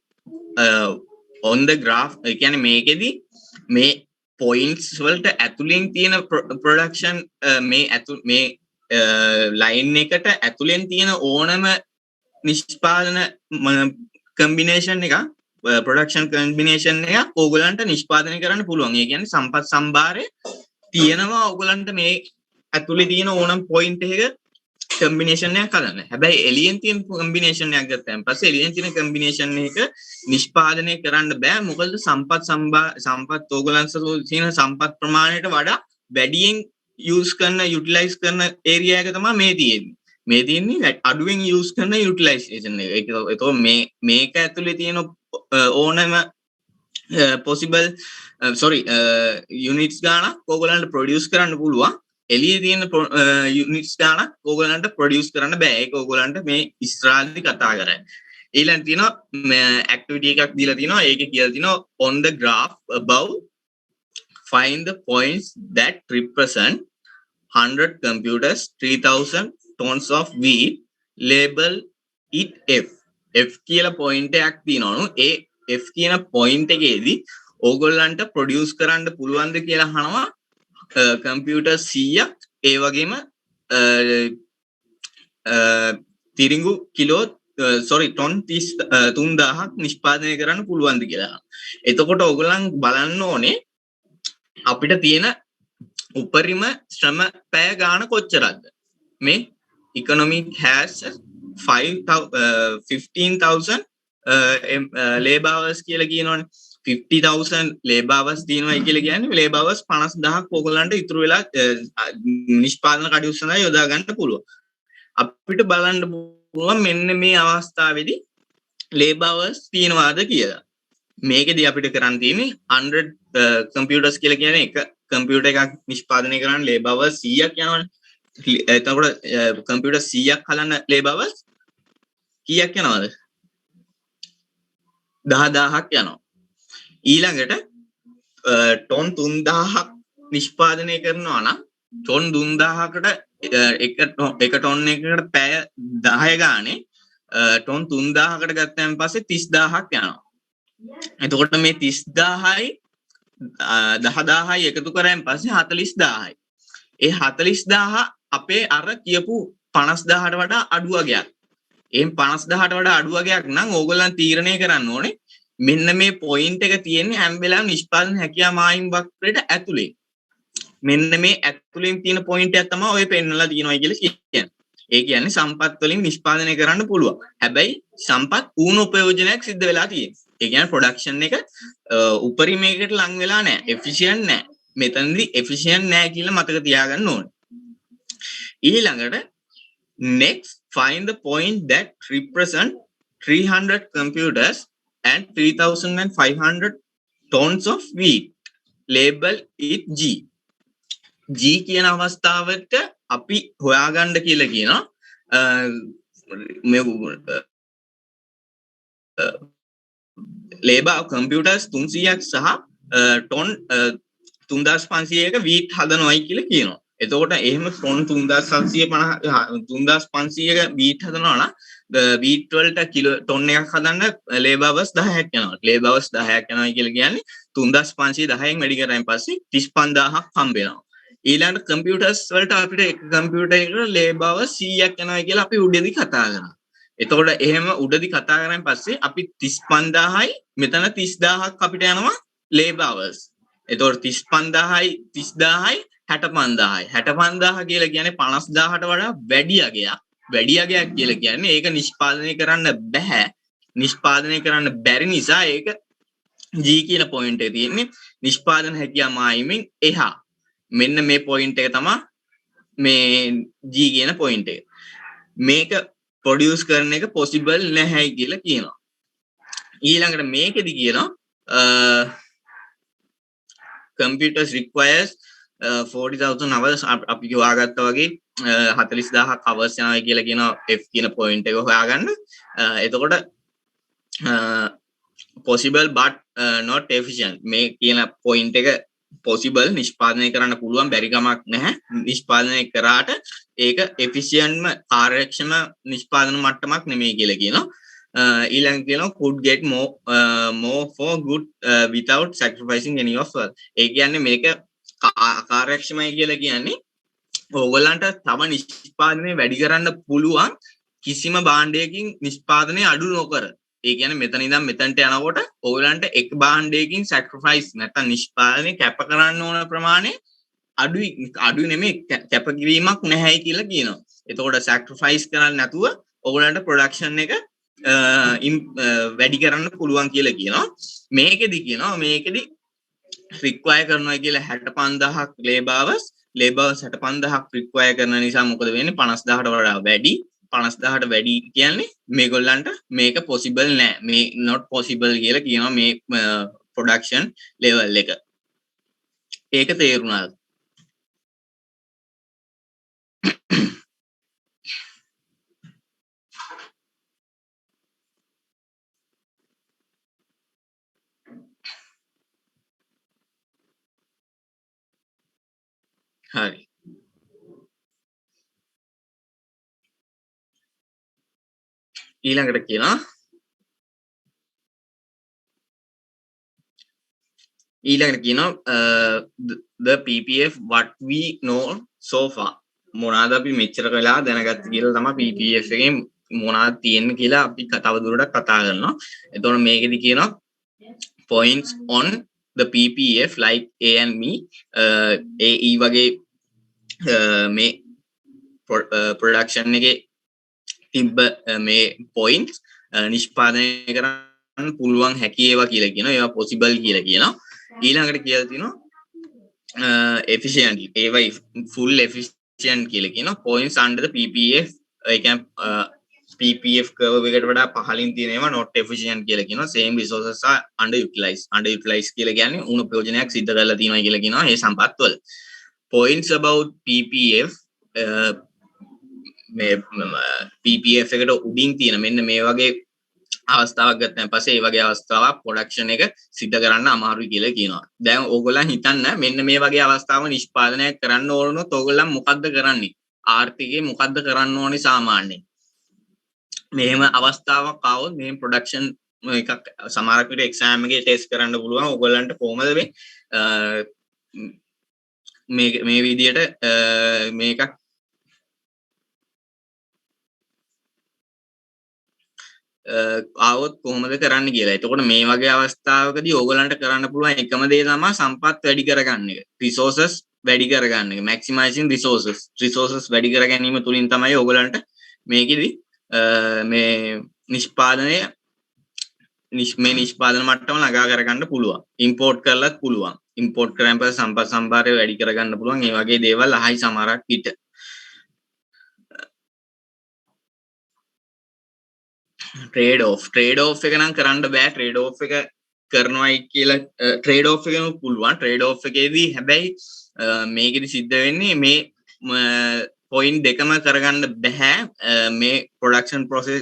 on the graph ඒ කියන්නේ මේකෙදි මේ points වලට ඇතුලෙන් තියෙන production මේ line එකට ඇතුලෙන් තියෙන ඕනම නිෂ්පාදන combination එක production combination එක ඕගලන්ට නිෂ්පාදනය කරන්න පුළුවන්. ඒ කියන්නේ සම්පත් සම්භාරය තියෙනවා ඕගලන්ට මේ ඇතුලේ තියෙන ඕනම point එකක combination එකක් හදන්න. හැබැයි එළියෙන් තියෙන combination එකක් ගත්තාන් පස්සේ එළියෙන් තියෙන combination එක නිෂ්පාදනය කරන්න බෑ. මොකද සම්පත් ඕගලන්ට තියෙන සම්පත් ප්‍රමාණයට වඩා වැඩියෙන් use කරන utilize කරන area එක තමයි මේ තියෙන්නේ. මේ තියෙන්නේ අඩුවෙන් use කරන utilization එක. ඒකෝ මේක ඇතුලේ තියෙන ඕනම possible units ගානක් ඕගලන්ට produce කරන්න පුළුවන්. එළියේ තියෙන units ගානක් ඕගලන්ට produce කරන්න බෑ. ඒක ඕගලන්ට මේ ඉස්සරහදී කතා කරන්නේ. ඊළඟ තියෙනවා activity එකක් දීලා තිනවා. ඒකේ කියලා තිනවා on the graph above find the points that represent 100 computers 3000 tons of wheat label it F. F කියලා point එකක් තියෙනවලු. ඒ F කියන point එකේදී ඕගොල්ලන්ට produce කරන්න පුළුවන්ද කියලා අහනවා computer 100ක් ඒ වගේම තිරිඟු කිලෝ ටොන් 3000ක් නිෂ්පාදනය කරන්න පුළුවන්ද කියලා. එතකොට ඕගොල්ලන් බලන්න ඕනේ අපිට තියෙන උපරිම ශ්‍රම පැය ගාන කොච්චරද? මේ economic has 15,000 labor hours කියලා කියනවනේ. 50,000 labor hours තියෙනවා කියලා කියන්නේ labor hours 50000ක් ඕගොල්ලන්ට ඉතුරු වෙලා නිෂ්පාදන කටයුතු සඳහා යොදා ගන්න පුළුවන්. අපිට බලන්න පුළුවන් මෙන්න මේ අවස්ථාවේදී labor hours තියෙනවාද කියලා. මේකෙදී අපිට කරන්න තියෙන්නේ 100 computers කියලා කියන්නේ එක computer එකක් නිෂ්පාදනය කරන්න labor hours 100ක් යනවනේ. එතකොට computer 100ක් හදන්න labor hours කීයක් යනවද? 10000ක් යනවා. ඊළඟට ටොන් 3000ක් නිෂ්පාදනය කරනවා නම් ටොන් 3000කට එක ටොන් එකකට පැය 10 ගානේ ටොන් 3000කට ගත්තන් පස්සේ 30000ක් යනවා. එතකොට මේ 30000යි 10000යි එකතු කරාන් පස්සේ 40000යි. ඒ 40000 අපේ අර කියපු 50000ට වඩා අඩු වගයක්. එහෙන් 50000ට වඩා අඩු වගයක් නම් ඕගොල්ලන් තීරණය කරන්න ඕනේ මෙන්න මේ පොයින්ට් එක තියෙන්නේ හැම වෙලාවෙම නිෂ්පාදන හැකියාව මායිම් වක්‍රයට ඇතුලේ. මෙන්න මේ ඇතුලෙන් තියෙන පොයින්ට් එක තමයි ඔය පෙන්නලා තියෙනවා කියලා කියන්නේ. ඒ කියන්නේ සම්පත් වලින් නිෂ්පාදනය කරන්න පුළුවන්. හැබැයි සම්පත් ඌණ උපයෝජනයක් සිද්ධ වෙලා තියෙනවා. ඒ කියන්නේ ප්‍රොඩක්ෂන් එක උපරිමයකට ලං වෙලා නැහැ. එෆිෂියන්ට් නැහැ. මෙතනදී එෆිෂියන්ට් නැහැ කියලා මතක තියාගන්න ඕනේ. ඊළඟට next find the point that represent 300 computers and 3500 tons of wheat. Label it G. G කියන අවස්ථාවට අපි හොයාගන්න කියලා කියනවා labor computers 300ක් සහ ටොන් 3500ක wheat හදනවයි කියලා කියනවා. එතකොට එහෙම ටොන් 3750 3500ක wheat හදනවා නම් වීට් වලට කිලෝ ටොන් එකක් හදන්න ලේබර් අවර්ස් 10ක් යනවා. ලේබර් අවර්ස් 10ක් යනවා කියලා කියන්නේ 3510න් වැඩි කරායින් පස්සේ 35000ක් හම්බ වෙනවා. ඊළඟට කම්පියුටර්ස් වලට අපිට එක කම්පියුටර් එකකට ලේබර් අවර්ස් 100ක් යනවා කියලා අපි උඩදී කතා කරනවා. එතකොට එහෙම උඩදී කතා කරායින් පස්සේ අපි 35000යි මෙතන 30000ක් අපිට යනවා ලේබර් අවර්ස්. එතකොට 35000යි 30000යි 65000යි 65000 කියලා කියන්නේ 50000ට වඩා වැඩි අගයක්. වැඩි අගයක් කියලා කියන්නේ ඒක නිෂ්පාදනය කරන්න බෑ. නිෂ්පාදනය කරන්න බැරි නිසා ඒක G කියන පොයින්ට් එක තියෙන්නේ නිෂ්පාදන හැකියාව මායිමින් එහා. මෙන්න මේ පොයින්ට් එක තමයි මේ G කියන පොයින්ට් එක. මේක ප්‍රොඩියුස් කරන එක පොසිබල් නැහැ කියලා කියනවා. ඊළඟට මේකෙදි කියනවා computers requires 40,000 hours අපි හොයාගත්තා වගේ 40000ක් hours යනවා කියලා කියනවා F කියන point එක හොයාගන්න. එතකොට possible but not efficient මේ කියන point එක possible නිෂ්පාදනය කරන්න පුළුවන් බැරි කමක් නැහැ. නිෂ්පාදනය කරාට ඒක efficientම කාර්යක්ෂම නිෂ්පාදන මට්ටමක් නෙමෙයි කියලා කියනවා. ඊළඟ කියනවා could get more for good without sacrificing any of work. ඒ කියන්නේ මේක කාර්යක්ෂමයි කියලා කියන්නේ ඕගොල්ලන්ට තව නිෂ්පාදනය වැඩි කරන්න පුළුවන් කිසිම භාණ්ඩයකින් නිෂ්පාදනය අඩු නොකර. ඒ කියන්නේ මෙතන ඉඳන් මෙතනට යනකොට ඕගොල්ලන්ට එක භාණ්ඩයකින් sacrifice නැත්නම් නිෂ්පාදනය කැප කරන්න ඕන ප්‍රමාණය අඩුයි නෙමෙයි කැපකිරීමක් නැහැයි කියලා කියනවා. එතකොට sacrifice කරන්නේ නැතුව ඕගොල්ලන්ට production එක වැඩි කරන්න පුළුවන් කියලා කියනවා. මේකෙදි require කරනවා කියලා 65000ක් labor hours 65000ක් require කරන නිසා මොකද වෙන්නේ 50000ට වඩා වැඩි 50000ට වැඩි කියන්නේ මේගොල්ලන්ට මේක possible නෑ මේ not possible කියලා කියනවා මේ production level එක. ඒක තේරුණාද? හරි. ඊළඟට කියනවා the PPF what we know so far මොනවාද අපි මෙච්චර වෙලා දැනගත්ත කියලා තමයි PPF එකෙන් මොනවාද තියෙන්නේ කියලා අපි තව දුරටත් කතා කරනවා. එතකොට මේකෙදි කියනවා points on the PPF like A and me AE වගේ මේ production එකේ තිබ්බ මේ points නිෂ්පාදනය කරන්න පුළුවන් හැකි ඒවා කියලා කියනවා. ඒවා possible කියලා කියනවා. ඊළඟට කියලා තියෙනවා efficiently ඒවා full efficient කියලා කියනවා. points under the PPF ඒ කියන්නේ PPF curve එකට වඩා පහළින් තියෙන ඒවා not efficient කියලා කියනවා. same resources are underutilized කියලා කියන්නේ උණු ප්‍රයෝජනයක් සිද්ධ කරලා තියෙනවා කියලා කියනවා මේ සම්පත් වල. points about PPF මේ PPF එකට උඩින් තියෙන මෙන්න මේ වගේ අවස්ථාවක් ගත්තන් පස්සේ ඒ වගේ අවස්ථාවක් ප්‍රොඩක්ෂන් එක සිද්ධ කරන්න අමාරුයි කියලා කියනවා. දැන් ඕගොල්ලන් හිතන්න මෙන්න මේ වගේ අවස්ථාව නිෂ්පාදනය කරන්න ඕනොත් ඕගොල්ලන් මොකද්ද කරන්නේ? ආර්ථිකේ මොකද්ද කරන්න ඕනේ සාමාන්‍යයෙන්? මෙහෙම අවස්ථාවක් ආවොත් මේ ප්‍රොඩක්ෂන් එකක් සමහරක් විට එක්සෑම් එකේ ටෙස්ට් කරන්න පුළුවන්. ඕගොල්ලන්ට කොහමද මේ විදියට මේක ආවොත් කොහොමද කරන්න කියලා. එතකොට මේ වගේ අවස්ථාවකදී ඕගලන්ට කරන්න පුළුවන් එකම දේ තමයි සම්පත් වැඩි කරගන්න එක. resources වැඩි කරගන්න එක. maximizing resources වැඩි කර ගැනීම තුලින් තමයි ඕගලන්ට මේකෙදි මේ නිෂ්පාදන මට්ටම ළඟා කරගන්න පුළුවන්. import කරලත් පුළුවන්. import කරාම පස්සේ සම්පත් සම්භාරය වැඩි කරගන්න පුළුවන්. මේ වගේ දේවල් අහයි සමහරක් විට. trade off එක නම් කරන්න බෑ. trade off එක කරනවායි කියලා trade off එකම පුළුවන්. trade off එකේදී හැබැයි මේකෙදි සිද්ධ වෙන්නේ මේ point දෙකම කරගන්න බෑ. මේ production process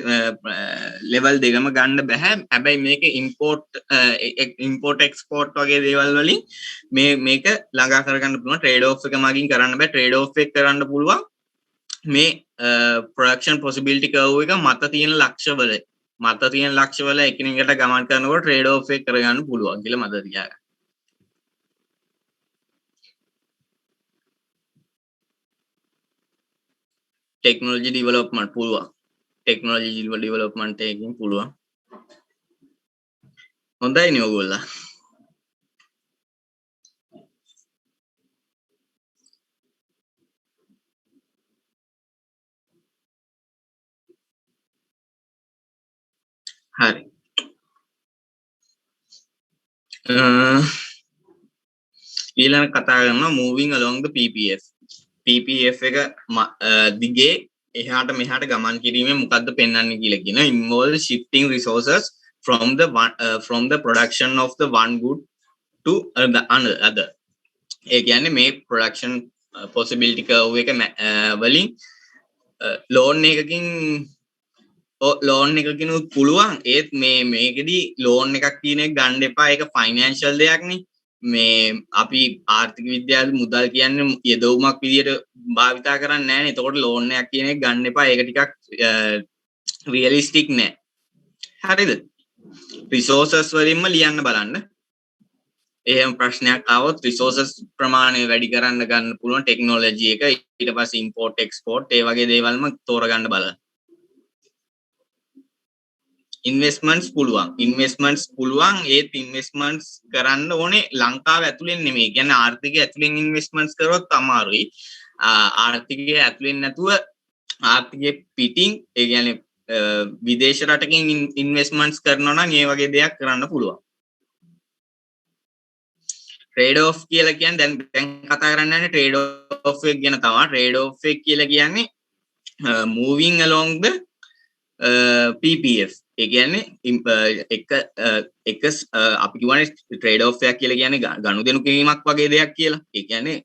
level දෙකම ගන්න බෑ. හැබැයි මේක import export වගේ දේවල් වලින් මේක ළඟා කරගන්න පුළුවන්. trade off එක මගින් කරන්න බෑ. trade off එක කරන්න පුළුවන් මේ ප්‍රොඩක්ෂන් පොසිබිලිටි කර්ව් එක මත තියෙන ලක්ෂවල එකිනෙකට ගමන් කරනකොට ට්‍රේඩ් ඔෆ් එක කරගන්න පුළුවන් කියලා මතක තියාගන්න. ටෙක්නොලොජි ඩෙවලොප්මන්ට් පුළුවන්. ටෙක්නොලොජි ඩෙවලොප්මන්ට් එකකින් පුළුවන්. හොඳයි නේ ඔයගොල්ලෝ. හරි. ඊළඟ කතා කරනවා moving along the PPF. PPF එක දිගේ එහාට මෙහාට ගමන් කිරීමෙන් මොකද්ද පෙන්වන්නේ කියලා කියනවා. Involve shifting resources from the production of the one good to the other. ඒ කියන්නේ මේ production possibility curve එක වලින් ලෝන් එකකින් පුළුවන්. ඒත් මේකෙදි ලෝන් එකක් කියන එක ගන්න එපා. ඒක ෆයිනෑන්ෂල් දෙයක් නේ. මේ අපි ආර්ථික විද්‍යාවේ මුදල් කියන්නේ යෙදවුමක් විදියට භාවිතා කරන්නේ නැහැ නේ. එතකොට ලෝන් එකක් කියන එක ගන්න එපා. ඒක ටිකක් රියලිස්ටික් නෑ. හරිද? රිසෝසස් වලින්ම ලියන්න බලන්න. එහෙම ප්‍රශ්නයක් ආවොත් රිසෝසස් ප්‍රමාණය වැඩි කරන්න ගන්න පුළුවන් ටෙක්නොලොජි එක. ඊට පස්සේ ඉම්පෝර්ට් එක්ස්පෝර්ට් ඒ වගේ දේවල්ම තෝරගන්න බලන්න. ඉන්වෙස්ට්මන්ට්ස් පුළුවන්. ඒත් ඉන්වෙස්ට්මන්ට්ස් කරන්න ඕනේ ලංකාව ඇතුලෙන් නෙමෙයි. කියන්නේ ආර්ථිකය ඇතුලෙන් ඉන්වෙස්ට්මන්ට්ස් කරොත් අමාරුයි. ආර්ථිකය ඇතුලෙන් නැතුව ආර්ථිකය පිටින් ඒ කියන්නේ විදේශ රටකින් ඉන්වෙස්ට්මන්ට්ස් කරනවා නම් ඒ වගේ දෙයක් කරන්න පුළුවන්. ට්‍රේඩ් ඔෆ් කියලා කියන්නේ දැන් කතා කරන්නේ ට්‍රේඩ් ඔෆ් එක ගැන තමයි. ට්‍රේඩ් ඔෆ් එක කියලා කියන්නේ moving along the PPF. ඒ කියන්නේ එක අපි කියවනේ ට්‍රේඩ් ඔෆ් එකක් කියලා කියන්නේ ගනුදෙනු කිරීමක් වගේ දෙයක් කියලා. ඒ කියන්නේ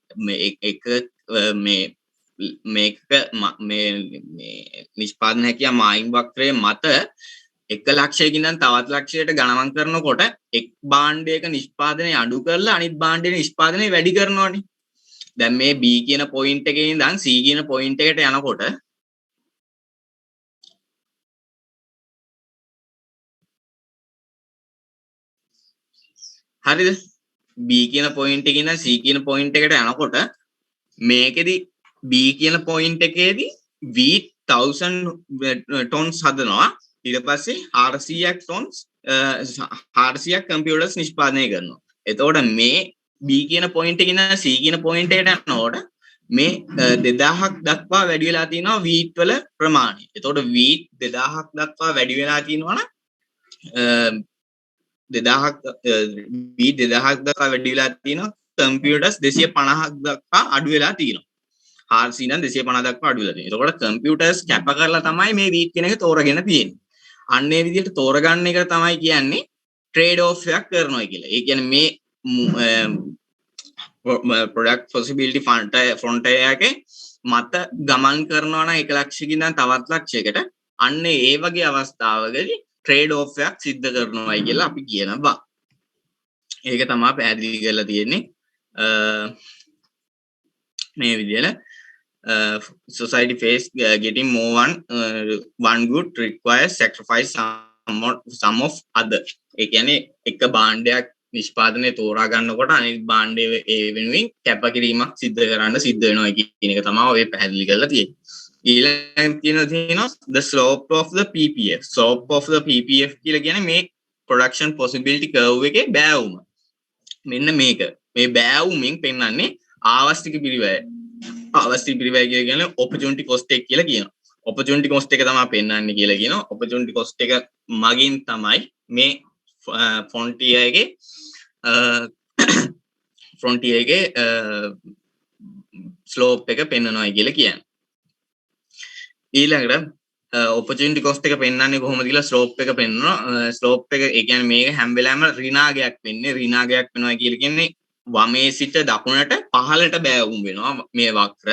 මේක නිෂ්පාදන හැකියාව මායිම් වක්‍රයේ මත 1 ලක්ෂයකින් ඉඳන් තවත් ලක්ෂයකට ගණන් කරනකොට එක් භාණ්ඩයක නිෂ්පාදනය අඩු කරලා අනිත් භාණ්ඩයේ නිෂ්පාදනය වැඩි කරනවානේ. දැන් මේ B කියන පොයින්ට් එකේ ඉඳන් C කියන පොයින්ට් එකට යනකොට හරිද? B කියන පොයින්ට් එකේ ඉඳන් C කියන පොයින්ට් එකට යනකොට මේකෙදි B කියන පොයින්ට් එකේදී wheat 1000 tons හදනවා. ඊට පස්සේ 400ක් tons 400ක් කම්පියුටර්ස් නිෂ්පාදනය කරනවා. එතකොට මේ B කියන පොයින්ට් එකේ ඉඳන් C කියන පොයින්ට් එකට යනකොට මේ 2000ක් දක්වා වැඩි වෙලා තියෙනවා wheat වල ප්‍රමාණය. එතකොට wheat 2000ක් දක්වා වැඩි වෙලා තියෙනවා නම් 2000ක් දක්වා වැඩි වෙලා තියෙනවා. කම්පියුටර්ස් 250ක් දක්වා අඩු වෙලා තියෙනවා. 400 ඉඳන් 250 දක්වා අඩු වෙලා තියෙනවා. එතකොට කම්පියුටර්ස් කැප කරලා තමයි මේ wheat කියන එක තෝරගෙන තියෙන්නේ. අන්න ඒ විදිහට තෝරගන්න එක තමයි කියන්නේ ට්‍රේඩ් ඔෆ් එකක් කරනවා කියලා. ඒ කියන්නේ මේ product possibility frontier එකේ මත ගමන් කරනවා නම් 1 ලක්ෂයකින් ඉඳන් තවත් ලක්ෂයකට අන්න ඒ වගේ අවස්ථාවකදී ට්‍රේඩ් ඔෆ් එකක් සිද්ධ කරනවායි කියලා අපි කියනවා. ඒක තමයි පැහැදිලි කරලා තියෙන්නේ. මේ විදිහට society face getting more one good requires sacrifice some of other. ඒ කියන්නේ එක භාණ්ඩයක් නිෂ්පාදනය තෝරා ගන්නකොට අනිත් භාණ්ඩයේ ඒ වෙනුවෙන් කැපකිරීමක් සිද්ධ වෙනවා කියන එක තමයි ඔය පැහැදිලි කරලා තියෙන්නේ. ඊළඟ තියෙනවා the slope of the PPF. slope of the PPF කියලා කියන්නේ මේ production possibility curve එකේ බෑවුම. මෙන්න මේක. මේ බෑවුමින් පෙන්වන්නේ ආවස්තික පිරිවැය. ආවස්තික පිරිවැය කියන්නේ opportunity cost එක කියලා කියනවා. opportunity cost එක තමයි පෙන්වන්නේ කියලා කියනවා. opportunity cost එක මගින් තමයි මේ frontier එකේ slope එක පෙන්වනවා කියලා කියන්නේ. ඊළඟට opportunity cost එක පෙන්වන්නේ කොහොමද කියලා slope එක පෙන්වනවා. slope එක ඒ කියන්නේ මේක හැම වෙලාවෙම ඍණාගයක් වෙන්නේ. ඍණාගයක් වෙනවා කියලා කියන්නේ වමේ සිට දකුණට පහළට බෑවුම් වෙනවා මේ වක්‍ර.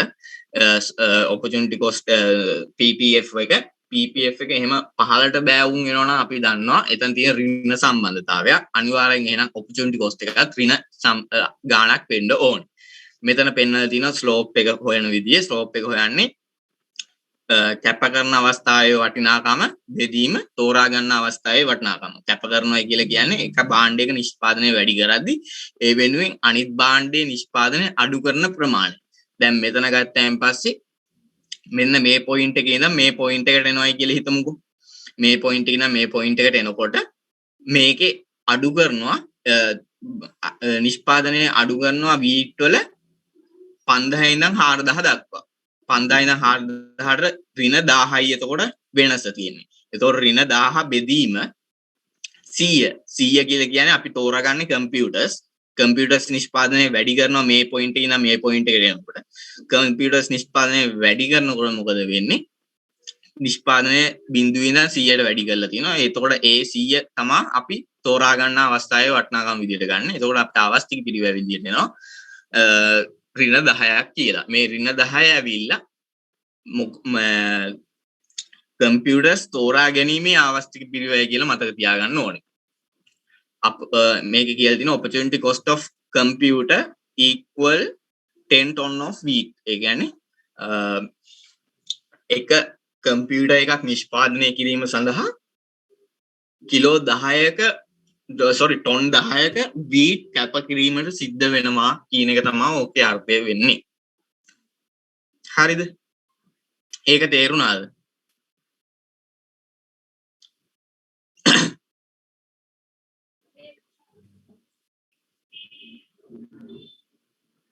opportunity cost PPF එක එහෙම පහළට බෑවුම් වෙනවා නම් අපි දන්නවා එතන තියෙන ඍණ සම්බන්ධතාවයක්. අනිවාර්යෙන් එහෙනම් opportunity cost එකත් ඍණ ගාණක් වෙන්න ඕනේ. මෙතන පෙන්වලා තියෙනවා slope එක හොයන විදිය. slope එක හොයන්නේ කැප කරන අවස්ථාවේ වටිනාකම බෙදීම තෝරා ගන්න අවස්ථාවේ වටිනාකම කැප කරනවා කියලා කියන්නේ එක භාණ්ඩයක නිෂ්පාදනය වැඩි කරද්දී ඒ වෙනුවෙන් අනිත් භාණ්ඩයේ නිෂ්පාදනය අඩු කරන ප්‍රමාණය. දැන් මෙතන ගත්තාන් පස්සේ මෙන්න මේ පොයින්ට් එකේ ඉඳන් මේ පොයින්ට් එකට එනවයි කියලා හිතමුකෝ. මේ පොයින්ට් එකේ ඉඳන් මේ පොයින්ට් එකට එනකොට මේකේ අඩු කරනවා නිෂ්පාදනය අඩු කරනවා වීට් වල 5000 ඉඳන් 4000 දක්වා. 5000 ඉඳන් 4000ට ඍණ 1000යි එතකොට වෙනස තියෙන්නේ. එතකොට ඍණ 1000 බෙදීම 100. 100 කියලා කියන්නේ අපි තෝරාගන්නේ කම්පියුටර්ස් නිෂ්පාදනය වැඩි කරනවා මේ පොයින්ට් එකේ ඉඳන් මේ පොයින්ට් එකට එනකොට. කම්පියුටර්ස් නිෂ්පාදනය වැඩි කරනකොට මොකද වෙන්නේ? නිෂ්පාදනය බිඳුවේ ඉඳන් 100ට වැඩි කරලා තියෙනවා. එතකොට ඒ 100 තමයි අපි තෝරා ගන්න අවස්ථාවේ වටිනාකම් විදියට ගන්න. එතකොට අපිට අවස්තික පිරිවැය විදියට එනවා. ඍණ 10ක් කියලා. මේ ඍණ 10 ඇවිල්ලා කම්පියුටර්ස් තෝරා ගැනීමේ ආවස්තික පිරිවැය කියලා මතක තියාගන්න ඕනේ. මේකේ කියලා තියෙනවා opportunity cost of computer equal 10 ton of wheat. ඒ කියන්නේ එක කම්පියුටර් එකක් නිෂ්පාදනය කිරීම සඳහා කිලෝ 10ක ටොන් 10ක වීට් කැප කිරීමට සිද්ධ වෙනවා කියන එක තමයි ඕකේ අර්ථය වෙන්නේ. හරිද? ඒක තේරුණාද?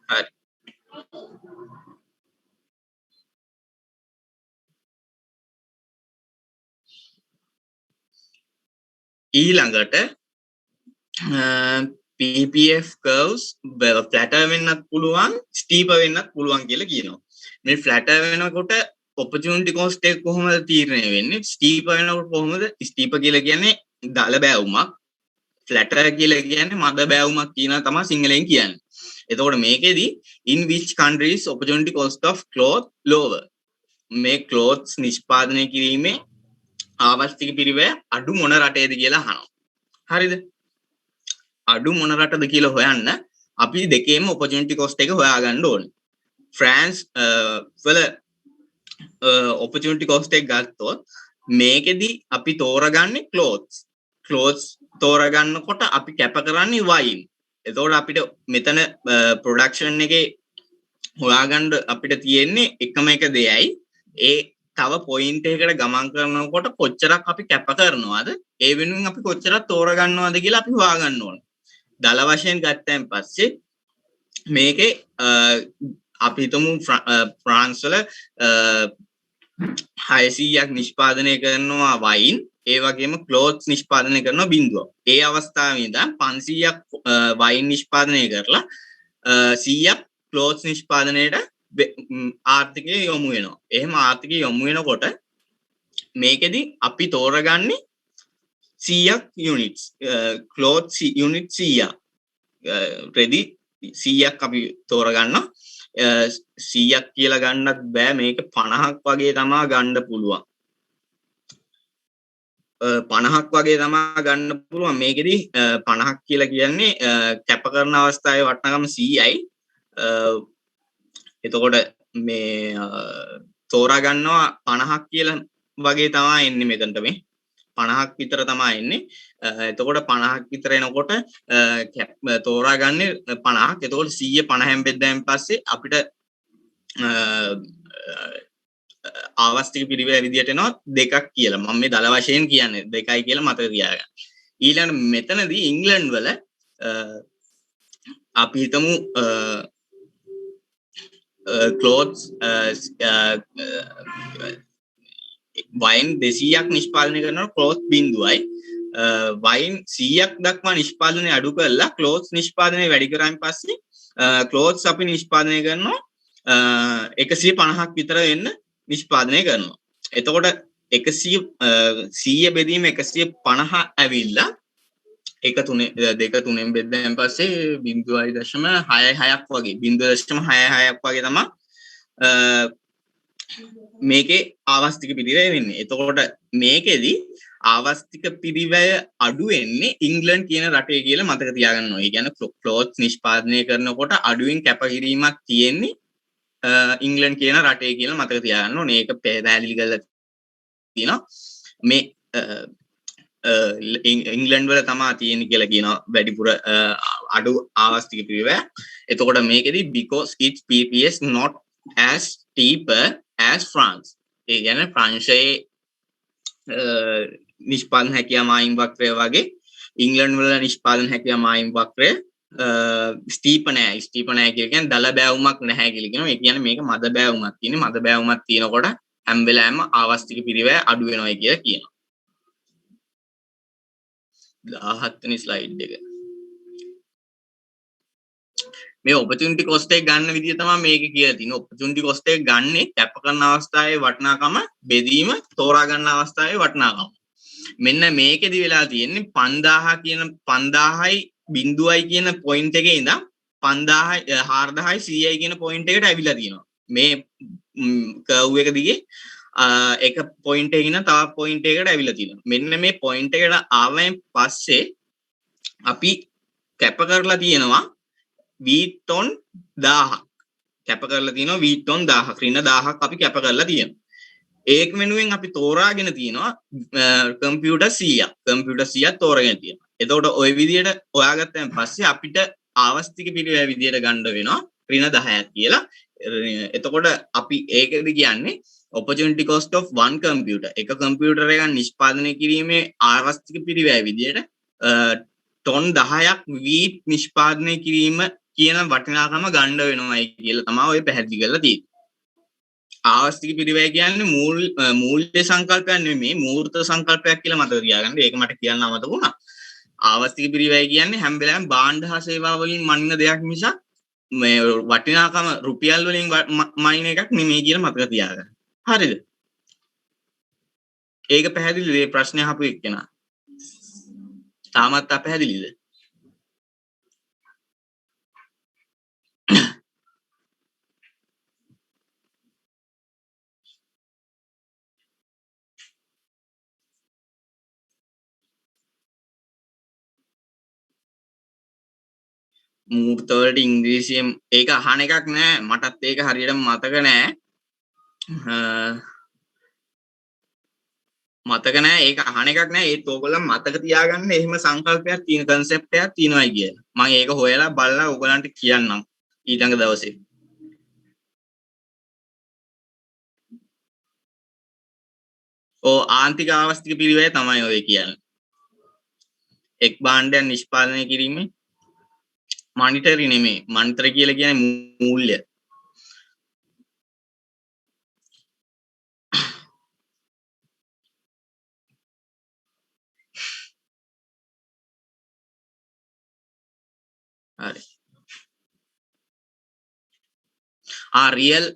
හරි. ඊළඟට PPF curves flatter වෙන්නත් පුළුවන් steeper වෙන්නත් පුළුවන් කියලා කියනවා. මේ flatter වෙනකොට opportunity cost එක කොහොමද තීරණය වෙන්නේ? steeper වෙනකොට කොහොමද? steeper කියලා කියන්නේ දල බෑවුමක්. flatter කියලා කියන්නේ මද බෑවුමක් කියනවා තමයි සිංහලෙන් කියන්නේ. එතකොට මේකෙදි in which countries opportunity cost of cloth lower? මේ clothes නිෂ්පාදනය කිරීමේ ආවස්තික පිරිවැය අඩු මොන රටේද කියලා අහනවා. හරිද? අඩු මොන රටද කියලා හොයන්න අපි දෙකේම opportunity cost එක හොයාගන්න ඕනේ. France වල opportunity cost එක ගත්තොත් මේකෙදි අපි තෝරගන්නේ clothes තෝරගන්නකොට අපි කැප කරන්නේ wine. එතකොට අපිට මෙතන production එකේ හොයාගන්න අපිට තියෙන්නේ එකම එක දෙයයි ඒ තව පොයින්ට් එකකට ගමන් කරනකොට කොච්චරක් අපි කැප කරනවද ඒ වෙනුවෙන් අපි කොච්චරක් තෝරගන්නවද කියලා අපි හොයාගන්න ඕනේ. දල වශයෙන් ගත්තයින් පස්සේ මේකේ අපි හිතමු ෆ්‍රාන්ස් වල 600ක් නිෂ්පාදනය කරනවා වයින් ඒ වගේම ක්ලෝත්ස් නිෂ්පාදනය කරනවා බිඳුවක්. ඒ අවස්ථාවේ ඉඳන් 500ක් වයින් නිෂ්පාදනය කරලා 100ක් ක්ලෝත්ස් නිෂ්පාදනයේට ආර්ථිකය යොමු වෙනවා. එහෙම ආර්ථිකය යොමු වෙනකොට මේකෙදි අපි තෝරගන්නේ 100ක් යුනිට්ස් ක්ලෝත් යුනිට් 100ක් රෙදි 100ක් අපි තෝරගන්නවා. 100ක් කියලා ගන්නත් බෑ මේක 50ක් වගේ තමයි ගන්න පුළුවන්. 50ක් වගේ තමයි ගන්න පුළුවන්. මේකෙදි 50ක් කියලා කියන්නේ කැප කරන අවස්ථාවේ වටිනාකම 100යි. එතකොට මේ තෝරා ගන්නවා 50ක් කියලා වගේ තමයි එන්නේ මෙතනට මේ 50ක් විතර තමයි එන්නේ. එතකොට 50ක් විතර එනකොට තෝරාගන්නේ 50ක්. එතකොට 100 50න් බෙද්දාන් පස්සේ අපිට ආවස්තික පිරිවැය විදියට එනවා දෙකක් කියලා. මම මේ දල වශයෙන් කියන්නේ දෙකයි කියලා මතක තියාගන්න. ඊළඟ මෙතනදී ඉංග්ලන්ඩ් වල අපි හිතමු clothes වයින් 200ක් නිෂ්පාදනය කරනවා cloth බිඳුවයි වයින් 100ක් දක්වා නිෂ්පාදනය අඩු කරලා clothes නිෂ්පාදනය වැඩි කරාන් පස්සේ clothes අපි නිෂ්පාදනය කරනවා 150ක් විතර වෙන්න නිෂ්පාදනය කරනවා. එතකොට 100 බෙදීම 150 ඇවිල්ලා 2 බෙද්දාන් පස්සේ 0.66ක් වගේ 0.66ක් වගේ තමයි මේකේ ආවස්තික පිරිවැය වෙන්නේ. එතකොට මේකෙදි ආවස්තික පිරිවැය අඩු වෙන්නේ ඉංග්ලන්ඩ් කියන රටේ කියලා මතක තියාගන්න ඕනේ. ඒ කියන්නේ ක්ලොත්ස් නිෂ්පාදනය කරනකොට අඩුවෙන් කැපකිරීමක් තියෙන්නේ ඉංග්ලන්ඩ් කියන රටේ කියලා මතක තියාගන්න ඕනේ. ඒක පැහැදිලි කරලා තියෙනවා. මේ ඉංගලන්ඩ් වල තමා තියෙන කියලා කියනවා වැඩිපුර අඩු ආවස්තික පිරිවැය. එතකොට මේකෙදි because its PPS not as cheaper as France. ඒ කියන්නේ ප්‍රංශයේ නිෂ්පාදන හැකියාව මායිම් වක්‍රය වගේ ඉංගලන්ඩ් වල නිෂ්පාදන හැකියාව මායිම් වක්‍රය ස්ටීප නෑ. ස්ටීප නෑ කියන්නේ දල බෑවුමක් නැහැ කියලා කියනවා. ඒ කියන්නේ මේක මද බෑවුමක් තියෙන්නේ. මද බෑවුමක් තියෙනකොට හැම වෙලාවෙම ආවස්තික පිරිවැය අඩු වෙනවා කියලා කියනවා. 17 වෙනි ස්ලයිඩ් එක. මේ opportunity cost එක ගන්න විදිය තමයි මේක කියලා තියෙන්නේ. opportunity cost එක ගන්නේ කැප කරන අවස්ථාවේ වටිනාකම බෙදීම තෝරා ගන්න අවස්ථාවේ වටිනාකම. මෙන්න මේකෙදි වෙලා තියෙන්නේ 5000 කියන 5000යි 0යි කියන පොයින්ට් එකේ ඉඳන් 5000යි 4000යි 100යි කියන පොයින්ට් එකට ඇවිල්ලා තියෙනවා. මේ කර්ව් එක දිගේ එක පොයින්ට් එකකින් තව පොයින්ට් එකකට ඇවිල්ලා තියෙනවා. මෙන්න මේ පොයින්ට් එකට ආවෙන් පස්සේ අපි කැප කරලා තියෙනවා වීට් ටොන් 1000ක්. කැප කරලා තියෙනවා වීට් ටොන් 1000ක්. ඍණ 1000ක් අපි කැප කරලා තියෙනවා. ඒක වෙනුවෙන් අපි තෝරාගෙන තියෙනවා කම්පියුටර් 100ක්. කම්පියුටර් 100ක් තෝරාගෙන තියෙනවා. එතකොට ওই විදිහට හොයාගත්තන් පස්සේ අපිට ආවස්තික පිරිවැය විදිහට ගන්න වෙනවා ඍණ 10ක් කියලා. එතකොට අපි ඒකද කියන්නේ opportunity cost of one computer. එක කම්පියුටර් එකක් නිෂ්පාදනය කිරීමේ ආවස්තික පිරිවැය විදිහට ටොන් 10ක් වීට් නිෂ්පාදනය කිරීම කියන වටිනාකම ගන්න වෙනවායි කියලා තමයි ඔය පැහැදිලි කරලා තියෙන්නේ. ආවස්තික පිරිවැය කියන්නේ මූල්‍ය සංකල්පයක් නෙමෙයි මූර්ත සංකල්පයක් කියලා මතක තියාගන්න. ඒක මට කියන්න අමතක වුණා. ආවස්තික පිරිවැය කියන්නේ හැම වෙලාවෙම භාණ්ඩ හා සේවා වලින් මනින දෙයක් මිසක් මේ වටිනාකම රුපියල් වලින් මනින එකක් නෙමෙයි කියලා මතක තියාගන්න. හරිද? ඒක පැහැදිලිද මේ ප්‍රශ්නේ අහපු එක්කෙනා? තාමත් අපැහැදිලිද? මූර්ත වලට ඉංග්‍රීසියෙන් ඒක අහන එකක් නෑ. මටත් ඒක හරියටම මතක නෑ. මතක නෑ ඒක අහන එකක් නෑ. ඒත් ඕගොල්ලෝ මතක තියාගන්න එහෙම සංකල්පයක් තියෙන concept එකක් තියෙනවායි කියලා. මම ඒක හොයලා බලලා ඕගොල්ලන්ට කියන්නම් ඊළඟ දවසේ. ආන්තික ආවස්තික පිරිවැය තමයි ඔය කියන්නේ. එක් භාණ්ඩයක් නිෂ්පාදනය කිරීමේ මොනිටරි නෙමෙයි. මන්ත්‍ර කියලා කියන්නේ මූල්‍ය. හරි. රියල්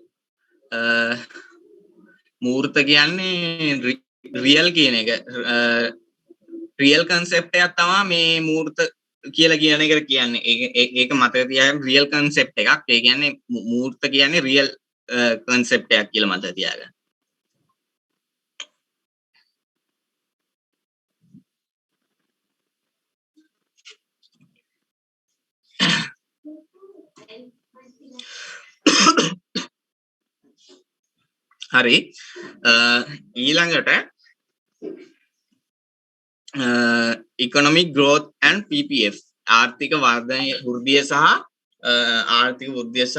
මූර්ත කියන්නේ රියල් කියන එක රියල් කන්සෙප්ට් එකක් තමයි මේ මූර්ත කියලා කියන එකට කියන්නේ. ඒක මතක තියාගන්න රියල් කන්සෙප්ට් එකක්. ඒ කියන්නේ මූර්ත කියන්නේ රියල් කන්සෙප්ට් එකක් කියලා මතක තියාගන්න. හරි. ඊළඟට economic growth and PPF ආර්ථික වර්ධනය වෘද්ධිය සහ ආර්ථික වෘද්ධිය සහ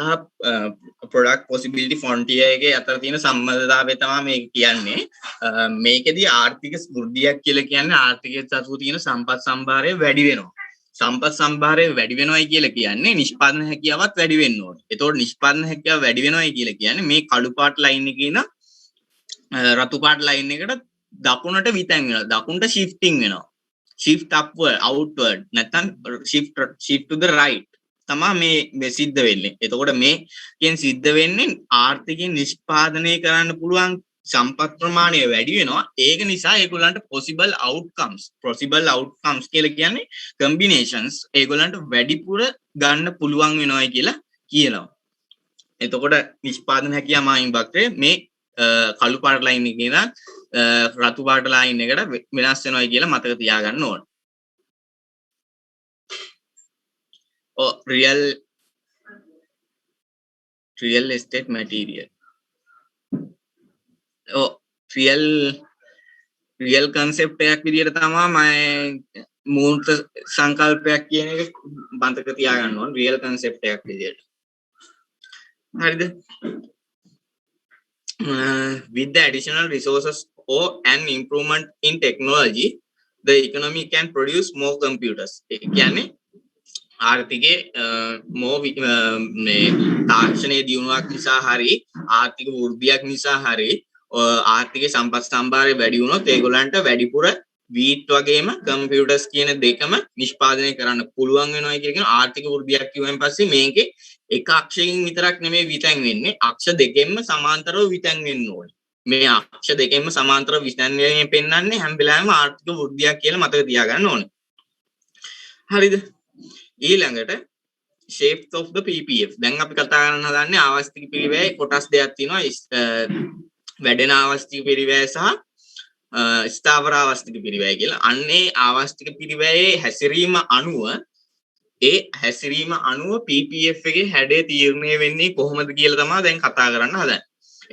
product possibility frontier එකේ අතර තියෙන සම්බන්ධතාවය තමයි මේක කියන්නේ. මේකෙදී ආර්ථික වෘද්ධියක් කියලා කියන්නේ ආර්ථිකයේ සතු තියෙන සම්පත් සම්භාරය වැඩි වෙනවා. සම්පත් සම්භාරය වැඩි වෙනවයි කියලා කියන්නේ නිෂ්පාදන හැකියාවත් වැඩි වෙන්න ඕනේ. ඒතකොට නිෂ්පාදන හැකියාව වැඩි වෙනවයි කියලා කියන්නේ මේ කළු පාට ලයින් එකේ ඉඳන් රතු පාට ලයින් එකට දකුණට විතැන් වෙනවා. දකුණට shifting වෙනවා. shift upward outward නැත්නම් shift to the right තමයි මේ සිද්ධ වෙන්නේ. එතකොට මේකෙන් සිද්ධ වෙන්නේ ආර්ථිකයෙන් නිෂ්පාදනය කරන්න පුළුවන් සම්පත් ප්‍රමාණය වැඩි වෙනවා. ඒක නිසා ඒගොල්ලන්ට possible outcomes කියලා කියන්නේ combinations ඒගොල්ලන්ට වැඩිපුර ගන්න පුළුවන් වෙනවායි කියලා කියනවා. එතකොට නිෂ්පාදන හැකියාව මායිම් වක්‍රය මේ කළු පාට ලයින් එකේ ඉඳන් රතු පාට ලයින් එකට වෙනස් වෙනවායි කියලා මතක තියාගන්න ඕන. Real real estate material. Oh, real concept එකක් විදිහට තමයි මම මූර්ත සංකල්පයක් කියන එක බන්තක තියාගන්න ඕන real concept එකක් විදිහට. හරිද? With the additional resources or an improvement in technology, the economy can produce more computers. ඒ කියන්නේ ආර්ථිකයේ මේ තාක්ෂණයේ දියුණුවක් නිසා හරි ආර්ථික වෘද්ධියක් නිසා හරි ආර්ථික සම්පත් සම්භාරය වැඩි වුණොත් ඒගොල්ලන්ට වැඩිපුර වීට් වගේම කම්පියුටර්ස් කියන දෙකම නිෂ්පාදනය කරන්න පුළුවන් වෙනවා කියන ආර්ථික වෘද්ධියක් කියුවෙන් පස්සේ මේකේ එක අක්ෂයකින් විතරක් නෙමෙයි විතැන් වෙන්නේ අක්ෂ දෙකෙන්ම සමාන්තරව විතැන් වෙන්න ඕනේ. මේ අක්ෂ දෙකෙන්ම සමාන්තරව විතැන් වෙන්නේ පෙන්වන්නේ හැම වෙලාවෙම ආර්ථික වෘද්ධියක් කියලා මතක තියාගන්න ඕනේ. හරිද? ඊළඟට shapes of the PPF. දැන් අපි කතා කරන්න හදන්නේ ආවස්තික පිරිවැයේ කොටස් දෙකක් තියෙනවා. වැඩෙන ආවස්තික පිරිවැය සහ ස්ථාවර ආවස්තික පිරිවැය කියලා. අන්නේ ආවස්තික පිරිවැයේ හැසිරීම අනුව PPF එකේ හැඩය තීරණය වෙන්නේ කොහොමද කියලා තමයි දැන් කතා කරන්න හදන්නේ.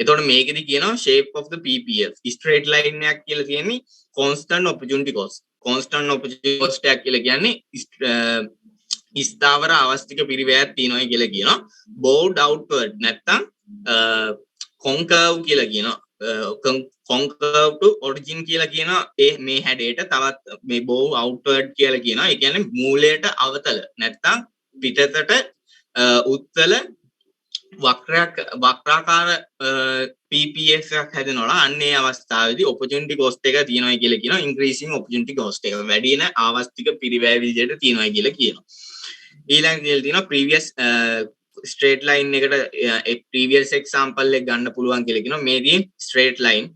එතකොට මේකෙදි කියනවා shape of the PPF. straight line එකක් කියලා කියන්නේ constant opportunity cost. constant opportunity cost එකක් කියලා කියන්නේ ස්ථාවර ආවස්තික පිරිවැයක් තියෙනවා කියලා කියනවා. bowed outward නැත්තම් concave කියලා කියනවා. concave to origin කියලා කියනවා. මේ හැඩයට තවත් මේ bow outward කියලා කියනවා. ඒ කියන්නේ මූලයට අවතල නැත්තම් පිටතට උත්තල වක්‍රාකාර PPF එකක් හැදෙනවා. අන්නේ අවස්ථාවේදී opportunity cost එක තියෙනවා කියලා කියනවා. increasing opportunity cost එක වැඩි වෙන ආවස්තික පිරිවැය විදිහට තියෙනවා කියලා කියනවා. ඊළඟ දෙල් තියෙනවා previous straight line එකට previous example එක ගන්න පුළුවන් කියලා කියනවා. මේදී straight line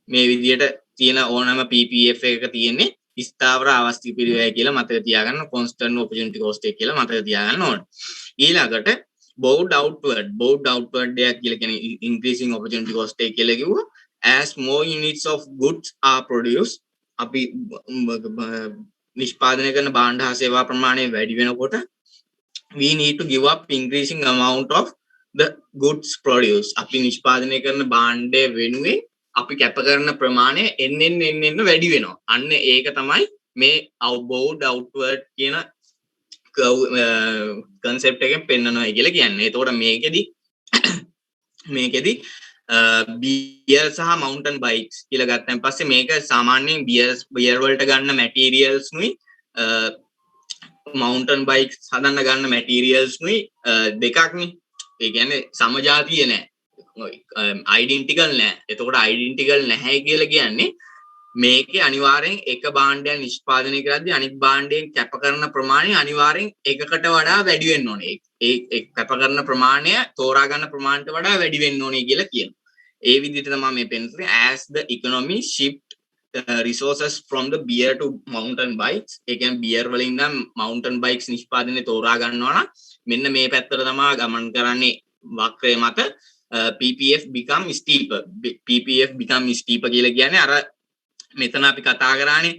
මේ විදිහට තියෙන ඕනම PPF එකක තියෙන්නේ ස්ථාවර ආවස්තික පිරිවැය කියලා මතක තියාගන්න. constant opportunity cost එක කියලා මතක තියාගන්න ඕනේ. ඊළඟට bowed outward එකක් කියලා කියන්නේ increasing opportunity cost එක කියලා කිව්වා. as more units of goods are produced අපි නිෂ්පාදනය කරන භාණ්ඩ හා සේවා ප්‍රමාණය වැඩි වෙනකොට we need to give up increasing amount of the goods produced. අපි නිෂ්පාදනය කරන භාණ්ඩය වෙනුවෙන් අපි කැප කරන ප්‍රමාණය එන්න වැඩි වෙනවා. අන්න ඒක තමයි මේ bowed outward කියන concept එකෙන් පෙන්නනවා කියලා කියන්නේ. එතකොට මේකෙදි beer සහ mountain bikes කියලා ගත්තන් පස්සේ මේක සාමාන්‍යයෙන් beer වලට ගන්න materials නුයි mountain bikes හදන්න ගන්න materials නුයි දෙකක්නේ. ඒ කියන්නේ සමජාතීය නෑ. identical නෑ. එතකොට identical නැහැ කියලා කියන්නේ මේකේ අනිවාර්යෙන් එක භාණ්ඩයක් නිෂ්පාදනය කරද්දී අනිත් භාණ්ඩයෙන් කැප කරන ප්‍රමාණය අනිවාර්යෙන් එකකට වඩා වැඩි වෙන්න ඕනේ. ඒ කැප කරන ප්‍රමාණය තෝරා ගන්න ප්‍රමාණයට වඩා වැඩි වෙන්න ඕනේ කියලා කියනවා. ඒ විදිහට තමයි මේ පෙන්නන්නේ as the economy shift resources from the beer to mountain bikes. ඒ කියන්නේ beer වලින් නම් mountain bikes නිෂ්පාදනය තෝරා ගන්නවා නම් මෙන්න මේ පැත්තට තමයි ගමන් කරන්නේ වක්‍රය මත PPF become steeper. PPF become steeper කියලා කියන්නේ අර මෙතන අපි කතා කරානේ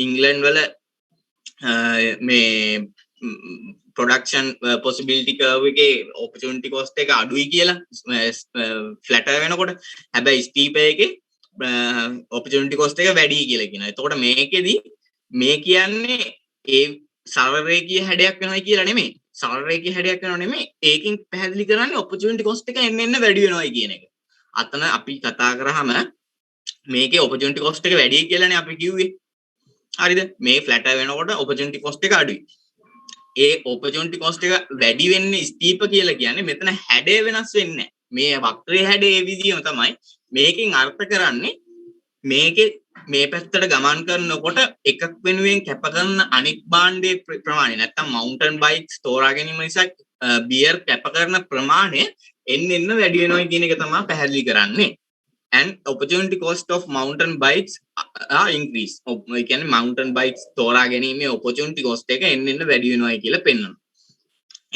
ඉංග්ලන්ඩ් වල මේ production possibility curve එකේ opportunity cost එක අඩුයි කියලා flatter වෙනකොට හැබැයි steeper එකේ opportunity cost එක වැඩි කියලා කියනවා. එතකොට මේකෙදි මේ කියන්නේ ඒ සරල රේඛීය හැඩයක් වෙනවා කියලා නෙමෙයි. සරල රේඛීය හැඩයක් වෙනව නෙමෙයි. ඒකෙන් පැහැදිලි කරන්නේ opportunity cost එක එන්න වැඩි වෙනවායි කියන එක. අතන අපි කතා කරාම මේකේ opportunity cost එක වැඩි කියලානේ අපි කිව්වේ. හරිද? මේ flatter වෙනකොට opportunity cost එක අඩුයි. ඒ opportunity cost එක වැඩි වෙන්නේ steep කියලා කියන්නේ මෙතන හැඩය වෙනස් වෙන්නේ නැහැ. මේ වක්‍රයේ හැඩය ඒ විදිහම තමයි. මේකෙන් අර්ථ කරන්නේ මේකේ මේ පැත්තට ගමන් කරනකොට එකක් වෙනුවෙන් කැප කරන අනෙක් භාණ්ඩයේ ප්‍රමාණය නැත්තම් mountain bikes තෝරා ගැනීම නිසා beer කැප කරන ප්‍රමාණය එන්න වැඩි වෙනවා කියන එක තමයි පැහැදිලි කරන්නේ. And opportunity cost of mountain bikes are increase. ඒ කියන්නේ mountain bikes තෝරා ගැනීමේ opportunity cost එක එන්න වැඩි වෙනවායි කියලා පෙන්වනවා.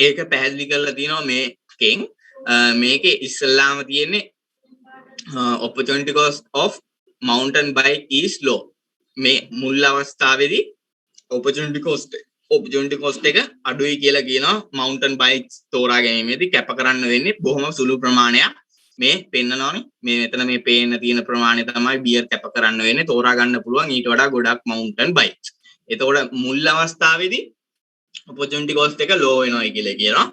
ඒක පැහැදිලි කරලා තියෙනවා මේකෙන්. මේකේ ඉස්සල්ලාම තියෙන්නේ opportunity cost of mountain bike is low. මේ මුල් අවස්ථාවේදී opportunity cost opportunity cost එක අඩුයි කියලා කියනවා mountain bikes තෝරා ගැනීමේදී කැප කරන්න වෙන්නේ බොහොම සුළු ප්‍රමාණයක් මේ පෙන්නනවානේ මේ මෙතන මේ පේන්න තියෙන ප්‍රමාණය තමයි බියර් කැප කරන්න වෙන්නේ තෝරා ගන්න පුළුවන් ඊට වඩා ගොඩක් mountain bikes එතකොට මුල් අවස්ථාවේදී opportunity cost එක low වෙනවා කියලා කියනවා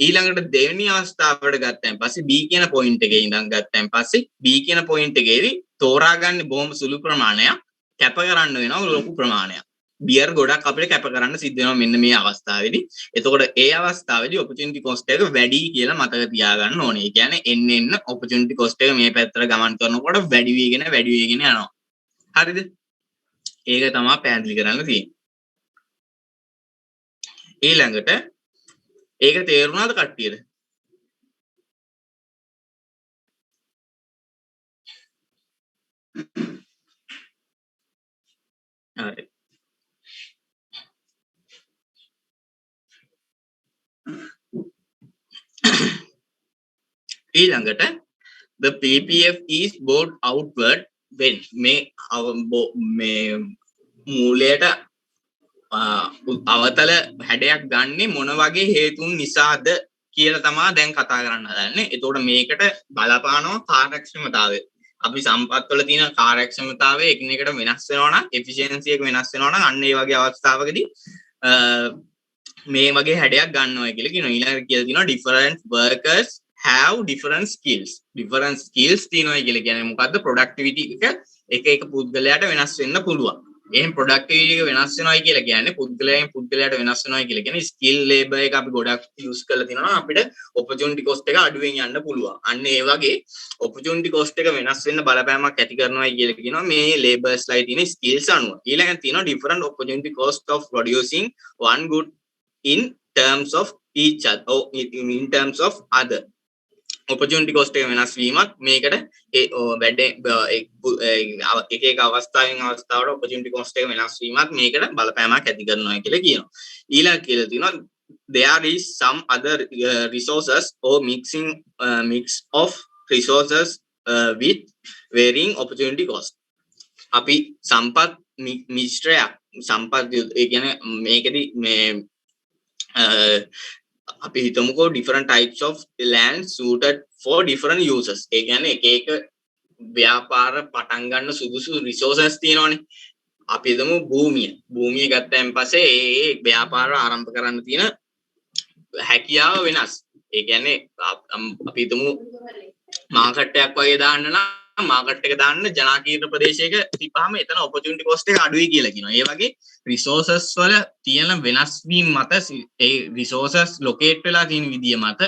ඊළඟට දෙවෙනි අවස්ථාවට ගත්තන් පස්සේ B කියන point එකේ ඉඳන් ගත්තන් පස්සේ B කියන point එකේදී තෝරා ගන්න බොහොම සුළු ප්‍රමාණයක් කැප කරන්න වෙනවා ලොකු ප්‍රමාණයක් බියර් ගොඩක් අපිට කැප කරන්න සිද්ධ වෙනවා මෙන්න මේ අවස්ථාවේදී එතකොට ඒ අවස්ථාවේදී opportunity cost එක වැඩි කියලා මතක තියාගන්න ඕනේ. ඒ කියන්නේ එන්න opportunity cost එක මේ පැත්තට ගමන් කරනකොට වැඩි වෙගෙන යනවා. හරිද? ඒක තමයි පැහැදිලි කරන්න තියෙන්නේ. ඊළඟට ඒක තේරුණාද කට්ටියට? හරි. ඊළඟට the PPF is bought outward when මේ මූලයට අවතල හැඩයක් ගන්නෙ මොන වගේ හේතුන් නිසාද කියලා තමයි දැන් කතා කරන්න හදන්නේ. එතකොට මේකට බලපානවා කාර්යක්ෂමතාවය. අපි සම්පත්වල තියෙන කාර්යක්ෂමතාවය එකිනෙකට වෙනස් වෙනවා නම් efficiency එක වෙනස් වෙනවා නම් අන්න ඒ වගේ අවස්ථාවකදී මේ වගේ හැඩයක් ගන්නවා කියලා කියනවා. ඊළඟට කියලා තියෙනවා different workers have different skills තියෙනවා කියලා කියන්නේ මොකද්ද productivity එක පුද්ගලයාට වෙනස් වෙන්න පුළුවන්. එහෙන් productivity එක වෙනස් වෙනවා කියලා කියන්නේ පුද්ගලයාට වෙනස් වෙනවා කියලා කියන්නේ skill labor එක අපි ගොඩක් use කරලා තිනවා අපිට opportunity cost එක අඩුවෙන් යන්න පුළුවන්. අන්න ඒ වගේ opportunity cost එක වෙනස් වෙන්න බලපෑමක් ඇති කරනවා කියලා කියනවා මේ laborers ලා තියෙන skills අනුව. ඊළඟට තියෙනවා different opportunity cost of producing one good in terms of each other or in terms of other opportunity cost එක වෙනස් වීමත් මේකට එක අවස්ථාවෙන් අවස්ථාවට opportunity cost එක වෙනස් වීමත් මේකට බලපෑමක් ඇති කරනවා කියලා කියනවා. ඊළඟ කියලා තියෙනවා there is some other resources or mix of resources with varying opportunity cost. අපි සම්පත් මිශ්‍රයක් සම්පත් ඒ කියන්නේ මේකෙදි මේ අපි හිතමුකෝ different types of land suited for different uses. ඒ කියන්නේ එක ව්‍යාපාර පටන් ගන්න සුදුසු resources තියෙනවානේ. අපි හිතමු භූමිය ගත්තයින් පස්සේ ඒ ව්‍යාපාර ආරම්භ කරන්න තියෙන හැකියාව වෙනස්. ඒ කියන්නේ අපි හිතමු මාකට් එකක් වගේ දාන්න නම් මාකට් එක දාන්න ජනාකීර්ණ ප්‍රදේශයක තිබ්බාම එතන opportunity cost එක අඩුයි කියලා කියනවා. ඒ වගේ resources වල තියෙන වෙනස් වීම මත ඒ resources locate වෙලා තියෙන විදිය මත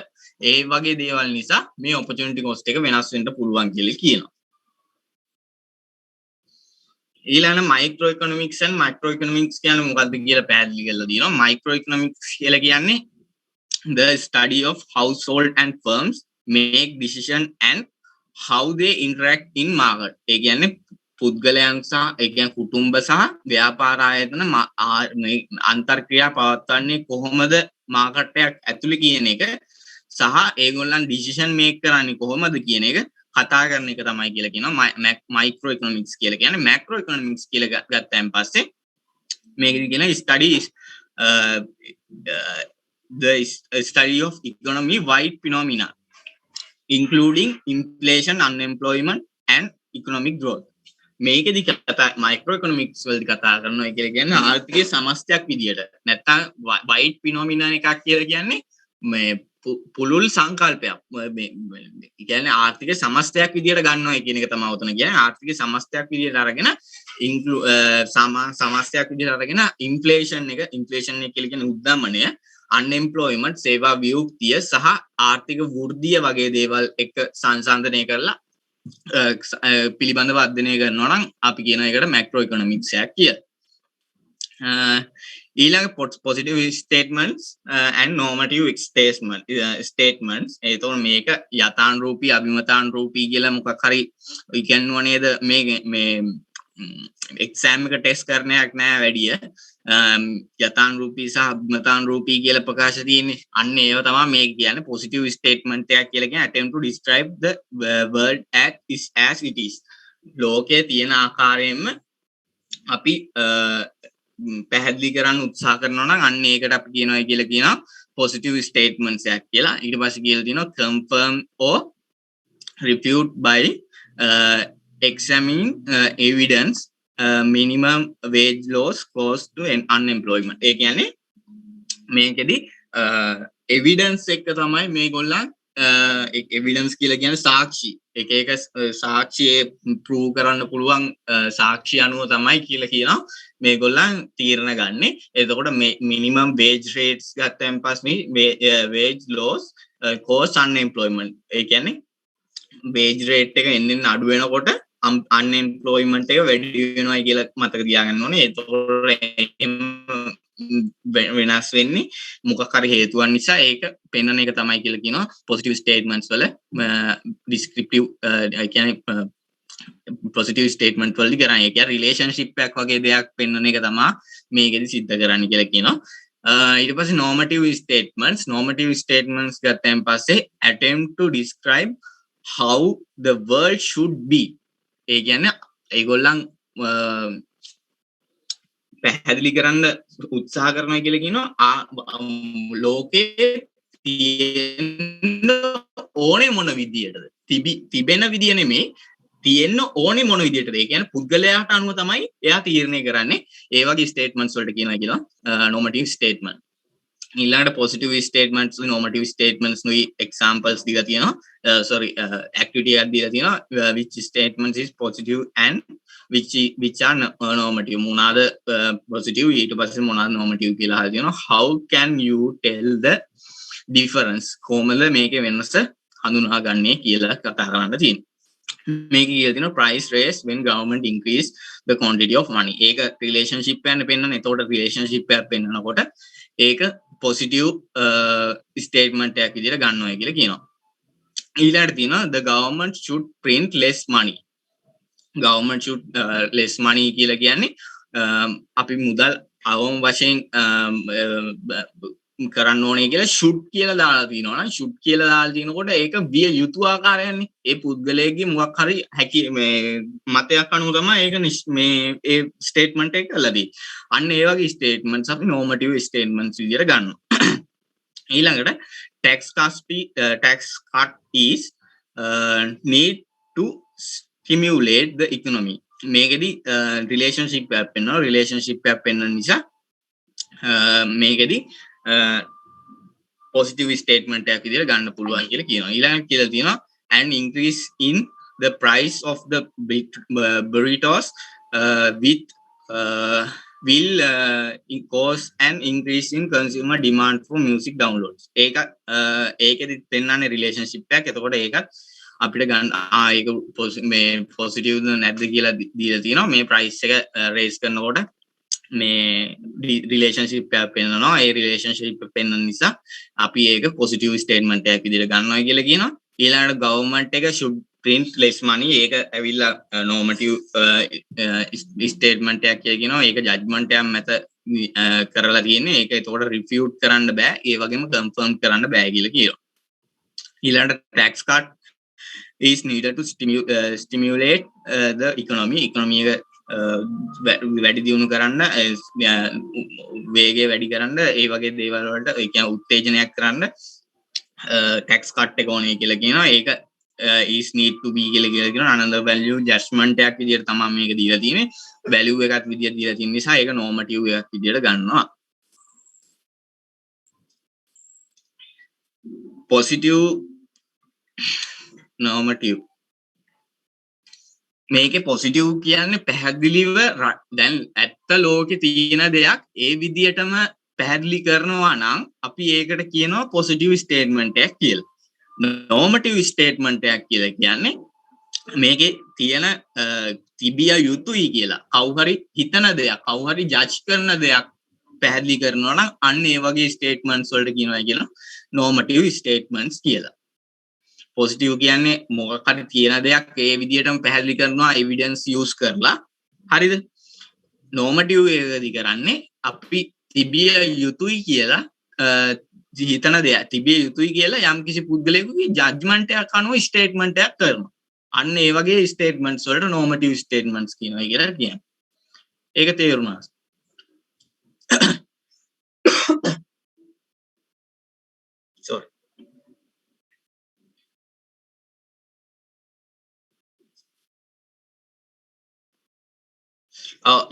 ඒ වගේ දේවල් නිසා මේ opportunity cost එක වෙනස් වෙන්න පුළුවන් කියලා කියනවා. ඊළඟ microeconomics and macroeconomics කියන්නේ මොකක්ද කියලා පැහැදිලි කරලා දෙනවා. microeconomics කියලා කියන්නේ the study of household and firms make decision and how they interact in market. ඒ කියන්නේ පුද්ගලයන් සහ ඒ කියන්නේ කුටුම්බ සහ ව්‍යාපාර ආයතන අන්තර්ක්‍රියා පවත්වන්නේ කොහොමද මාකට් එකක් ඇතුලේ කියන එක සහ ඒගොල්ලන් ඩිසිෂන් මේක් කරන්නේ කොහොමද කියන එක කතා කරන එක තමයි කියලා කියනවා මයික්‍රෝ ඉකොනොමික්ස් කියලා කියන්නේ. මැක්‍රෝ ඉකොනොමික්ස් කියලා ගත්තයින් පස්සේ මේකද කියන studies the study of economy wide phenomena including inflation, unemployment and economic growth. මේකෙදි කතා මයික්‍රෝ ඉකොනොමික්ස් වලදී කතා කරනවා කියලා කියන්නේ ආර්ථිකයේ සමස්තයක් විදියට. නැත්තම් වයිඩ් ෆිනොමිනා එකක් කියලා කියන්නේ මේ පුළුල් සංකල්පයක්. මේ කියන්නේ ආර්ථිකයේ සමස්තයක් විදියට ගන්නවා කියන එක තමයි උතන කියන්නේ. ආර්ථිකයේ සමස්තයක් විදියට අරගෙන සමස්තයක් විදියට අරගෙන ඉන්ෆ්ලේෂන් එක කියලා කියන්නේ උද්දමනය, unemployment, සේවා වියුක්තිය සහ ආර්ථික වෘද්ධිය වගේ දේවල් එක සංසන්දනය කරලා පිළිබඳව අධ්‍යයනය කරනවා නම් අපි කියන එකට මැක්‍රෝ ඉකොනොමික්ස් එකක් කියලා. ඊළඟ positive statements and normative statements එතකොට මේක යථානුරූපී අභිමතානුරූපී කියලා මොකක් හරි ඉගෙනනවා නේද මේ එක්සෑම් එක ටෙස්ට් කරන්නයක් නෑ වැඩිය යථානුරූපී සහ අභිමතානුරූපී කියලා ප්‍රකාශ තියෙන්නේ. අන්න ඒව තමයි මේක කියන්නේ positive statement එකක් කියලා කියන්නේ attempt to describe the world as it is. ලෝකයේ තියෙන ආකාරයෙන්ම අපි පැහැදිලි කරන්න උත්සාහ කරනවා නම් අන්න ඒකට අපි කියනවා කියලා කියනවා positive statements එකක් කියලා. ඊට පස්සේ කියලා තියෙනවා confirm or refute by examining evidence minimum wage laws cause to unemployment. ඒ කියන්නේ මේකෙදි evidence එක තමයි මේගොල්ලන් evidence කියලා කියන්නේ සාක්ෂි. එක සාක්ෂියේ prove කරන්න පුළුවන් සාක්ෂි අනුව තමයි කියලා කියනවා මේගොල්ලන් තීරණ ගන්නෙ. එතකොට minimum wage rates ගත්තන් පස්සේ wage laws cause unemployment. ඒ කියන්නේ wage rate එක එන්න අඩු වෙනකොට unemployment එක වැඩි වෙනවා කියලා මතක තියාගන්න ඕනේ. එතකොට වෙනස් වෙන්නේ මොකක් හරි හේතුවක් නිසා ඒක පෙන්වන එක තමයි කියලා කියනවා positive statements වල descriptive කියන්නේ positive statement වලදී කරන්නේ. ඒ කියන්නේ relationship එකක් වගේ දෙයක් පෙන්වන එක තමයි මේකෙදි සිද්ධ කරන්න කියලා කියනවා. ඊට පස්සේ normative statements ගත්තන් පස්සේ attempt to describe how the world should be. ඒ කියන්නේ ඒගොල්ලන් පැහැදිලි කරන්න උත්සාහ කරනවා කියලා කියනවා ලෝකේ තියෙන ඕනේ මොන විදියටද තිබෙන විදිය නෙමෙයි තියෙන්න ඕනේ මොන විදියටද. ඒ කියන්නේ පුද්ගලයාට අනුව තමයි එයා තීරණය කරන්නේ. ඒ වගේ ස්ටේට්මන්ට්ස් වලට කියනවා කියලා normative statement. ඊළඟට positive statements normative statements නුයි examples දීලා තියෙනවා. activity එකක් දීලා තියෙනවා which statements is positive and which are normative. මොනවාද positive ඊට පස්සේ මොනවාද normative කියලා අහලා තියෙනවා. how can you tell the difference? කොහොමද මේකේ වෙනස හඳුනාගන්නේ කියලා කතා කරන්න තියෙනවා. මේක කියලා තියෙනවා price raise when government increase the quantity of money. ඒක relationship එකක් පෙන්නන. එතකොට relationship එකක් පෙන්නනකොට ඒක positive statement එකක් විදිහට ගන්නවා කියලා කියනවා. ඊළඟට තියෙනවා the government should print less money. government should less money කියලා කියන්නේ අපි මුදල් අවම වශයෙන් කරන්න ඕනේ කියලා should කියලා දාලා තිනවා නම් should කියලා දාලා තිනකොට ඒක විය යුතු ආකාරයන්නේ. ඒ පුද්ගලයාගේ මොකක් හරි හැකි මේ මතයක් අනුව තමයි ඒක මේ ඒ ස්ටේට්මන්ට් එක කළා දී. අන්න ඒ වගේ ස්ටේට්මන්ට්ස් අපි normative statements විදිහට ගන්නවා. ඊළඟට tax cut is need to stimulate the economy. මේකෙදි relationship එකක් වෙනවා. relationship එකක් වෙන නිසා මේකෙදි positive statement එකක් විදිහට ගන්න පුළුවන් කියලා කියනවා. ඊළඟට කියලා තියෙනවා an increase in the price of the burritos with will cause an increase in consumer demand for music downloads. ඒකෙදි දෙන්නන්නේ relationship එකක්. එතකොට ඒකත් අපිට ගන්න ඒක මේ positive නැද්ද කියලා දීලා තියෙනවා. මේ price එක raise කරනකොට මේ relationship එකක් පෙන්නනවා. ඒ relationship එක පෙන්නන නිසා අපි ඒක positive statement එකක් විදිහට ගන්නවා කියලා කියනවා. ඊළඟට government එක should print less money. ඒක ඇවිල්ලා normative statement එකක් කියලා කියනවා. ඒක judgment එකක් මත කරලා තියෙන්නේ. ඒක ඒතකොට refute කරන්න බෑ. ඒ වගේම confirm කරන්න බෑ කියලා කියනවා. ඊළඟට tax cut is needed to stimulate the economy. economy එක වැඩි දියුණු කරන්න වේගය වැඩි කරන්න ඒ වගේ දේවල් වලට ඒ කියන්නේ උත්තේජනයක් කරන්න tax cut එක ඕනේ කියලා කියනවා. ඒක is need to be කියලා කියනවා. another value judgment එකක් විදිහට තමයි මේක දීලා තියෙන්නේ. value එකක් විදිහට දීලා තියෙන නිසා ඒක normative එකක් විදිහට ගන්නවා. positive normative මේකේ positive කියන්නේ පැහැදිලිව දැන් ඇත්ත ලෝකේ තියෙන දෙයක් ඒ විදිහටම පැහැදිලි කරනවා නම් අපි ඒකට කියනවා positive statement එකක් කියලා. normative statement එකක් කියලා කියන්නේ මේකේ තියෙන තිබිය යුතුයි කියලා කවුරු හරි හිතන දෙයක් කවුරු හරි ජජ් කරන දෙයක් පැහැදිලි කරනවා නම් අන්න ඒ වගේ statements වලට කියනවා කියලා normative statements කියලා. positive කියන්නේ මොකක් හරි තියෙන දෙයක් ඒ විදිහටම පැහැදිලි කරනවා evidence use කරලා. හරිද? normative එකදී කරන්නේ අපි තිබිය යුතුයි කියලා හිතන දෙයක් තිබිය යුතුයි කියලා යම්කිසි පුද්ගලයෙකුගේ judgment එකක් අනුව statement එකක් කරනවා. අන්න ඒ වගේ statements වලට normative statements කියනවා කියලා කියන්නේ. ඒක තේරුණාද? sorry.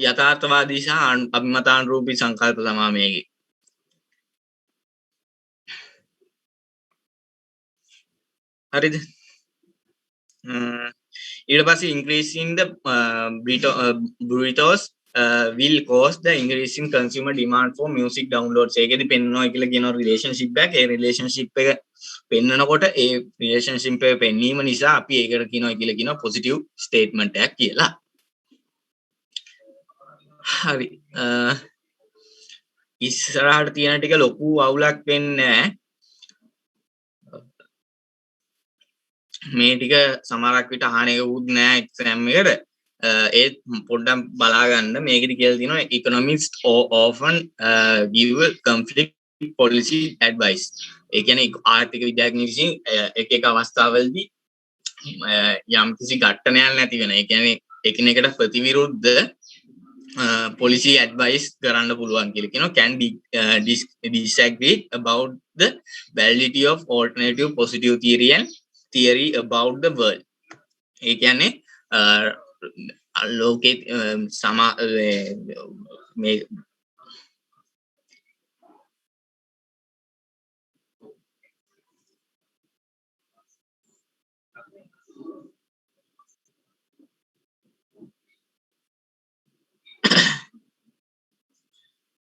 යථාර්ථවාදී සහ අභිමතානුරූපී සංකල්ප තමයි මේකේ. හරිද? ඊට පස්සේ increasing the burritos will cause the increasing consumer demand for music downloads. ඒකෙදි පෙන්වනවා කියලා කියන relationship එක. ඒ relationship එක පෙන්වනකොට ඒ relationship එක පෙන්වීම නිසා අපි ඒකට කියනවා කියලා කියනවා positive statement එකක් කියලා. හරි. ඉස්සරහට තියෙන ටික ලොකු අවුලක් වෙන්නේ නැහැ. මේ ටික සමහරක් විට අහන එකකුත් නෑ එක්සෑම් එකට. ඒත් පොඩ්ඩක් බලා ගන්න. මේකෙදි කියලා තියෙනවා economists often give conflict policy advice. ඒ කියන්නේ ආර්ථික විද්‍යාඥයෝ විසින් එක අවස්ථාවලදී යම් කිසි ඝට්ටනයක් නැති වෙන. ඒ කියන්නේ එකිනෙකට ප්‍රතිවිරුද්ධ policy advice කරන්න පුළුවන් කියලා කියනවා. Can disagree about the validity of alternative positive theory about the world. ඒ කියන්නේ ලෝකේ මේ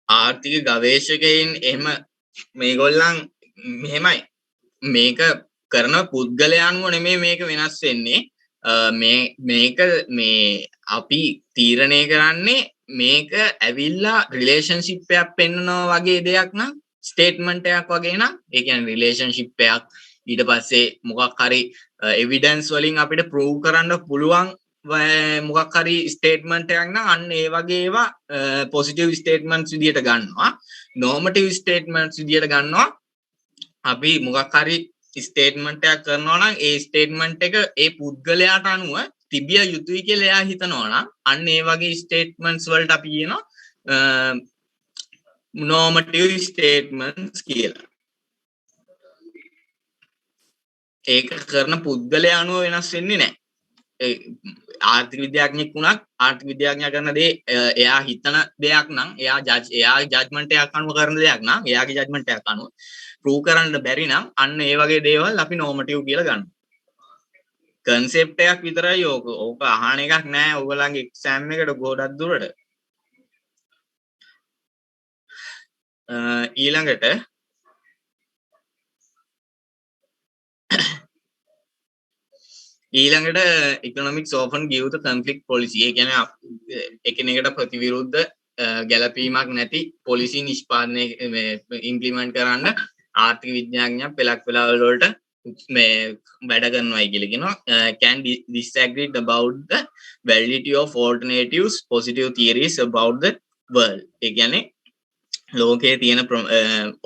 ආර්ථික ගවේෂකයින් එහෙම මේගොල්ලන් මෙහෙමයි මේක කරන පුද්ගලයන්ව නෙමෙයි මේක වෙනස් වෙන්නේ. මේක මේ අපි තීරණය කරන්නේ මේක ඇවිල්ලා රිලේෂන්ෂිප් එකක් පෙන්වනවා වගේ දෙයක් නම් ස්ටේට්මන්ට් එකක් වගේ නම් ඒ කියන්නේ රිලේෂන්ෂිප් එකක් ඊට පස්සේ මොකක් හරි එවිඩන්ස් වලින් අපිට ප්‍රූව් කරන්න පුළුවන් මොකක් හරි ස්ටේට්මන්ට් එකක් නම් අන්න ඒ වගේ ඒවා පොසිටිව් ස්ටේට්මන්ට්ස් විදියට ගන්නවා. නෝමටිව් ස්ටේට්මන්ට්ස් විදියට ගන්නවා අපි මොකක් හරි ස්ටේට්මන්ට් එකක් කරනවා නම් ඒ ස්ටේට්මන්ට් එක ඒ පුද්ගලයාට අනුව තිබිය යුතුයි කියලා එයා හිතනවා නම් අන්න ඒ වගේ ස්ටේට්මන්ට්ස් වලට අපි කියනවා normative statements කියලා. ඒක කරන පුද්ගලයා අනුව වෙනස් වෙන්නේ නැහැ. ආර්ථික විද්‍යාඥයෙක් වුණත් ආර්ථික විද්‍යාඥයා කරන දේ එයා හිතන දෙයක් නම් එයා ජජ්මන්ට් එකක් අනුව කරන දෙයක් නම් එයාගේ ජජ්මන්ට් එකක් අනුව ප්‍රූව් කරන්න බැරි නම් අන්න ඒ වගේ දේවල් අපි normative කියලා ගන්නවා. concept එකක් විතරයි ඕක අහන එකක් නෑ ඔයගොල්ලන්ගේ exam එකට ගොඩක් දුරට. ඊළඟට economics often give the conflict policy. ඒ කියන්නේ එකිනෙකට ප්‍රතිවිරුද්ධ ගැළපීමක් නැති policy නිෂ්පාදනය implement කරන්න ආර්ථික විද්‍යාඥයන් පෙළක් වෙලාවල වලට මේ වැඩ කරනවායි කියලා කියනවා. Can disagree about the validity of alternatives positive theories about the world. ඒ කියන්නේ ලෝකයේ තියෙන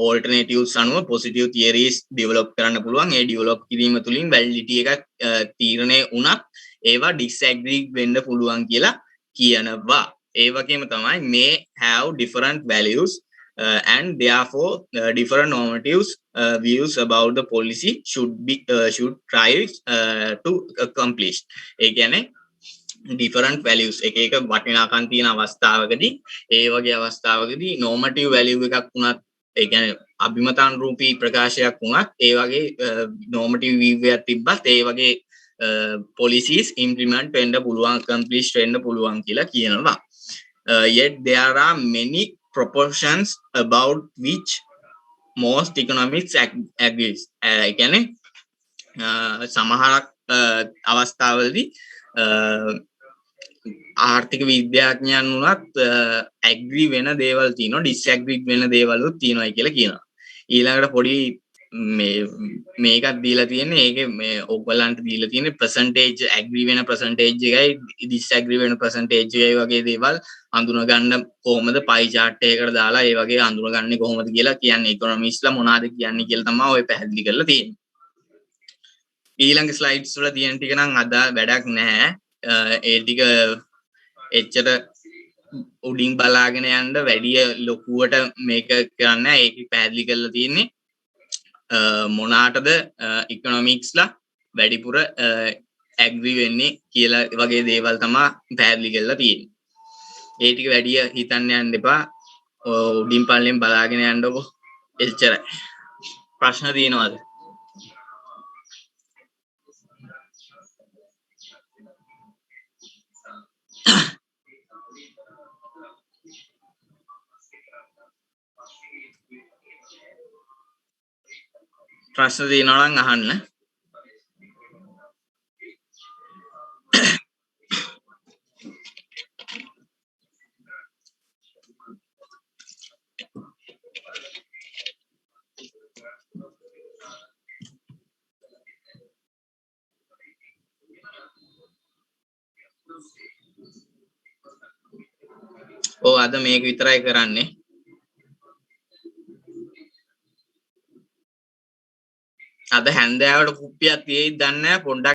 alternatives අනුව positive theories develop කරන්න පුළුවන්. ඒ develop කිරීම තුලින් validity එකක් තීරණය වුණත් ඒවා disagree වෙන්න පුළුවන් කියලා කියනවා. ඒ වගේම තමයි may have different values and therefore different normatives views about the policy should try to accomplish. ඒ කියන්නේ different values එක වටිනාකම් තියෙන අවස්ථාවකදී ඒ වගේ අවස්ථාවකදී normative value එකක් වුණත් ඒ කියන්නේ අභිමතානුරූපී ප්‍රකාශයක් වුණත් ඒ වගේ normative view එකක් තිබ්බත් ඒ වගේ policies implement වෙන්න පුළුවන් accomplish වෙන්න පුළුවන් කියලා කියනවා. Yet there are many proportions about which most economics agrees. ඒ කියන්නේ සමහරක් අවස්ථාවලදී ආර්ථික විද්‍යාඥයන් වුණත් ඇග්‍රී වෙන දේවල් තියෙනවා ඩිස්ඇග්‍රී වෙන දේවලුත් තියෙනවා කියලා කියනවා. ඊළඟට පොඩි මේකක් දීලා තියෙන්නේ ඒකේ මේ ඔයගලන්ට දීලා තියෙන්නේ percentage ඇග්‍රී වෙන percentage එකයි ඩිස්ඇග්‍රී වෙන percentage එකයි වගේ දේවල් හඳුනා ගන්න කොහොමද pie chart එකකට දාලා ඒ වගේ හඳුනාගන්නේ කොහොමද කියලා කියන්නේ ඉකොනොමිස්ලා මොනවද කියන්නේ කියලා තමයි ඔය පැහැදිලි කරලා තියෙන්නේ. ඊළඟ ස්ලයිඩ්ස් වල තියෙන ටික නම් අද වැඩක් නැහැ. ඒ ටික එච්චර උඩින් බලාගෙන යන්න වැඩි ලොකුවට මේක කරන්න ඒක පැහැදිලි කරලා තියෙන්නේ මොනාටද ඉකොනොමික්ස්ලා වැඩිපුර ඇග්‍රි වෙන්නේ කියලා වගේ දේවල් තමා පැහැදිලි කරලා තියෙන්නේ. ඒ ටික වැඩි හිතන්න යන්න එපා. උඩින් පල්ලෙන් බලාගෙන යන්නකො. එච්චරයි. ප්‍රශ්න තියෙනවද? ප්‍රශ්න තියෙනවා නම් අහන්න. ඔව් අද මේක විතරයි කරන්නේ. අද හැන්දෑවට කුප්පියක් තියෙයිද දන්නේ නැහැ. පොඩ්ඩක්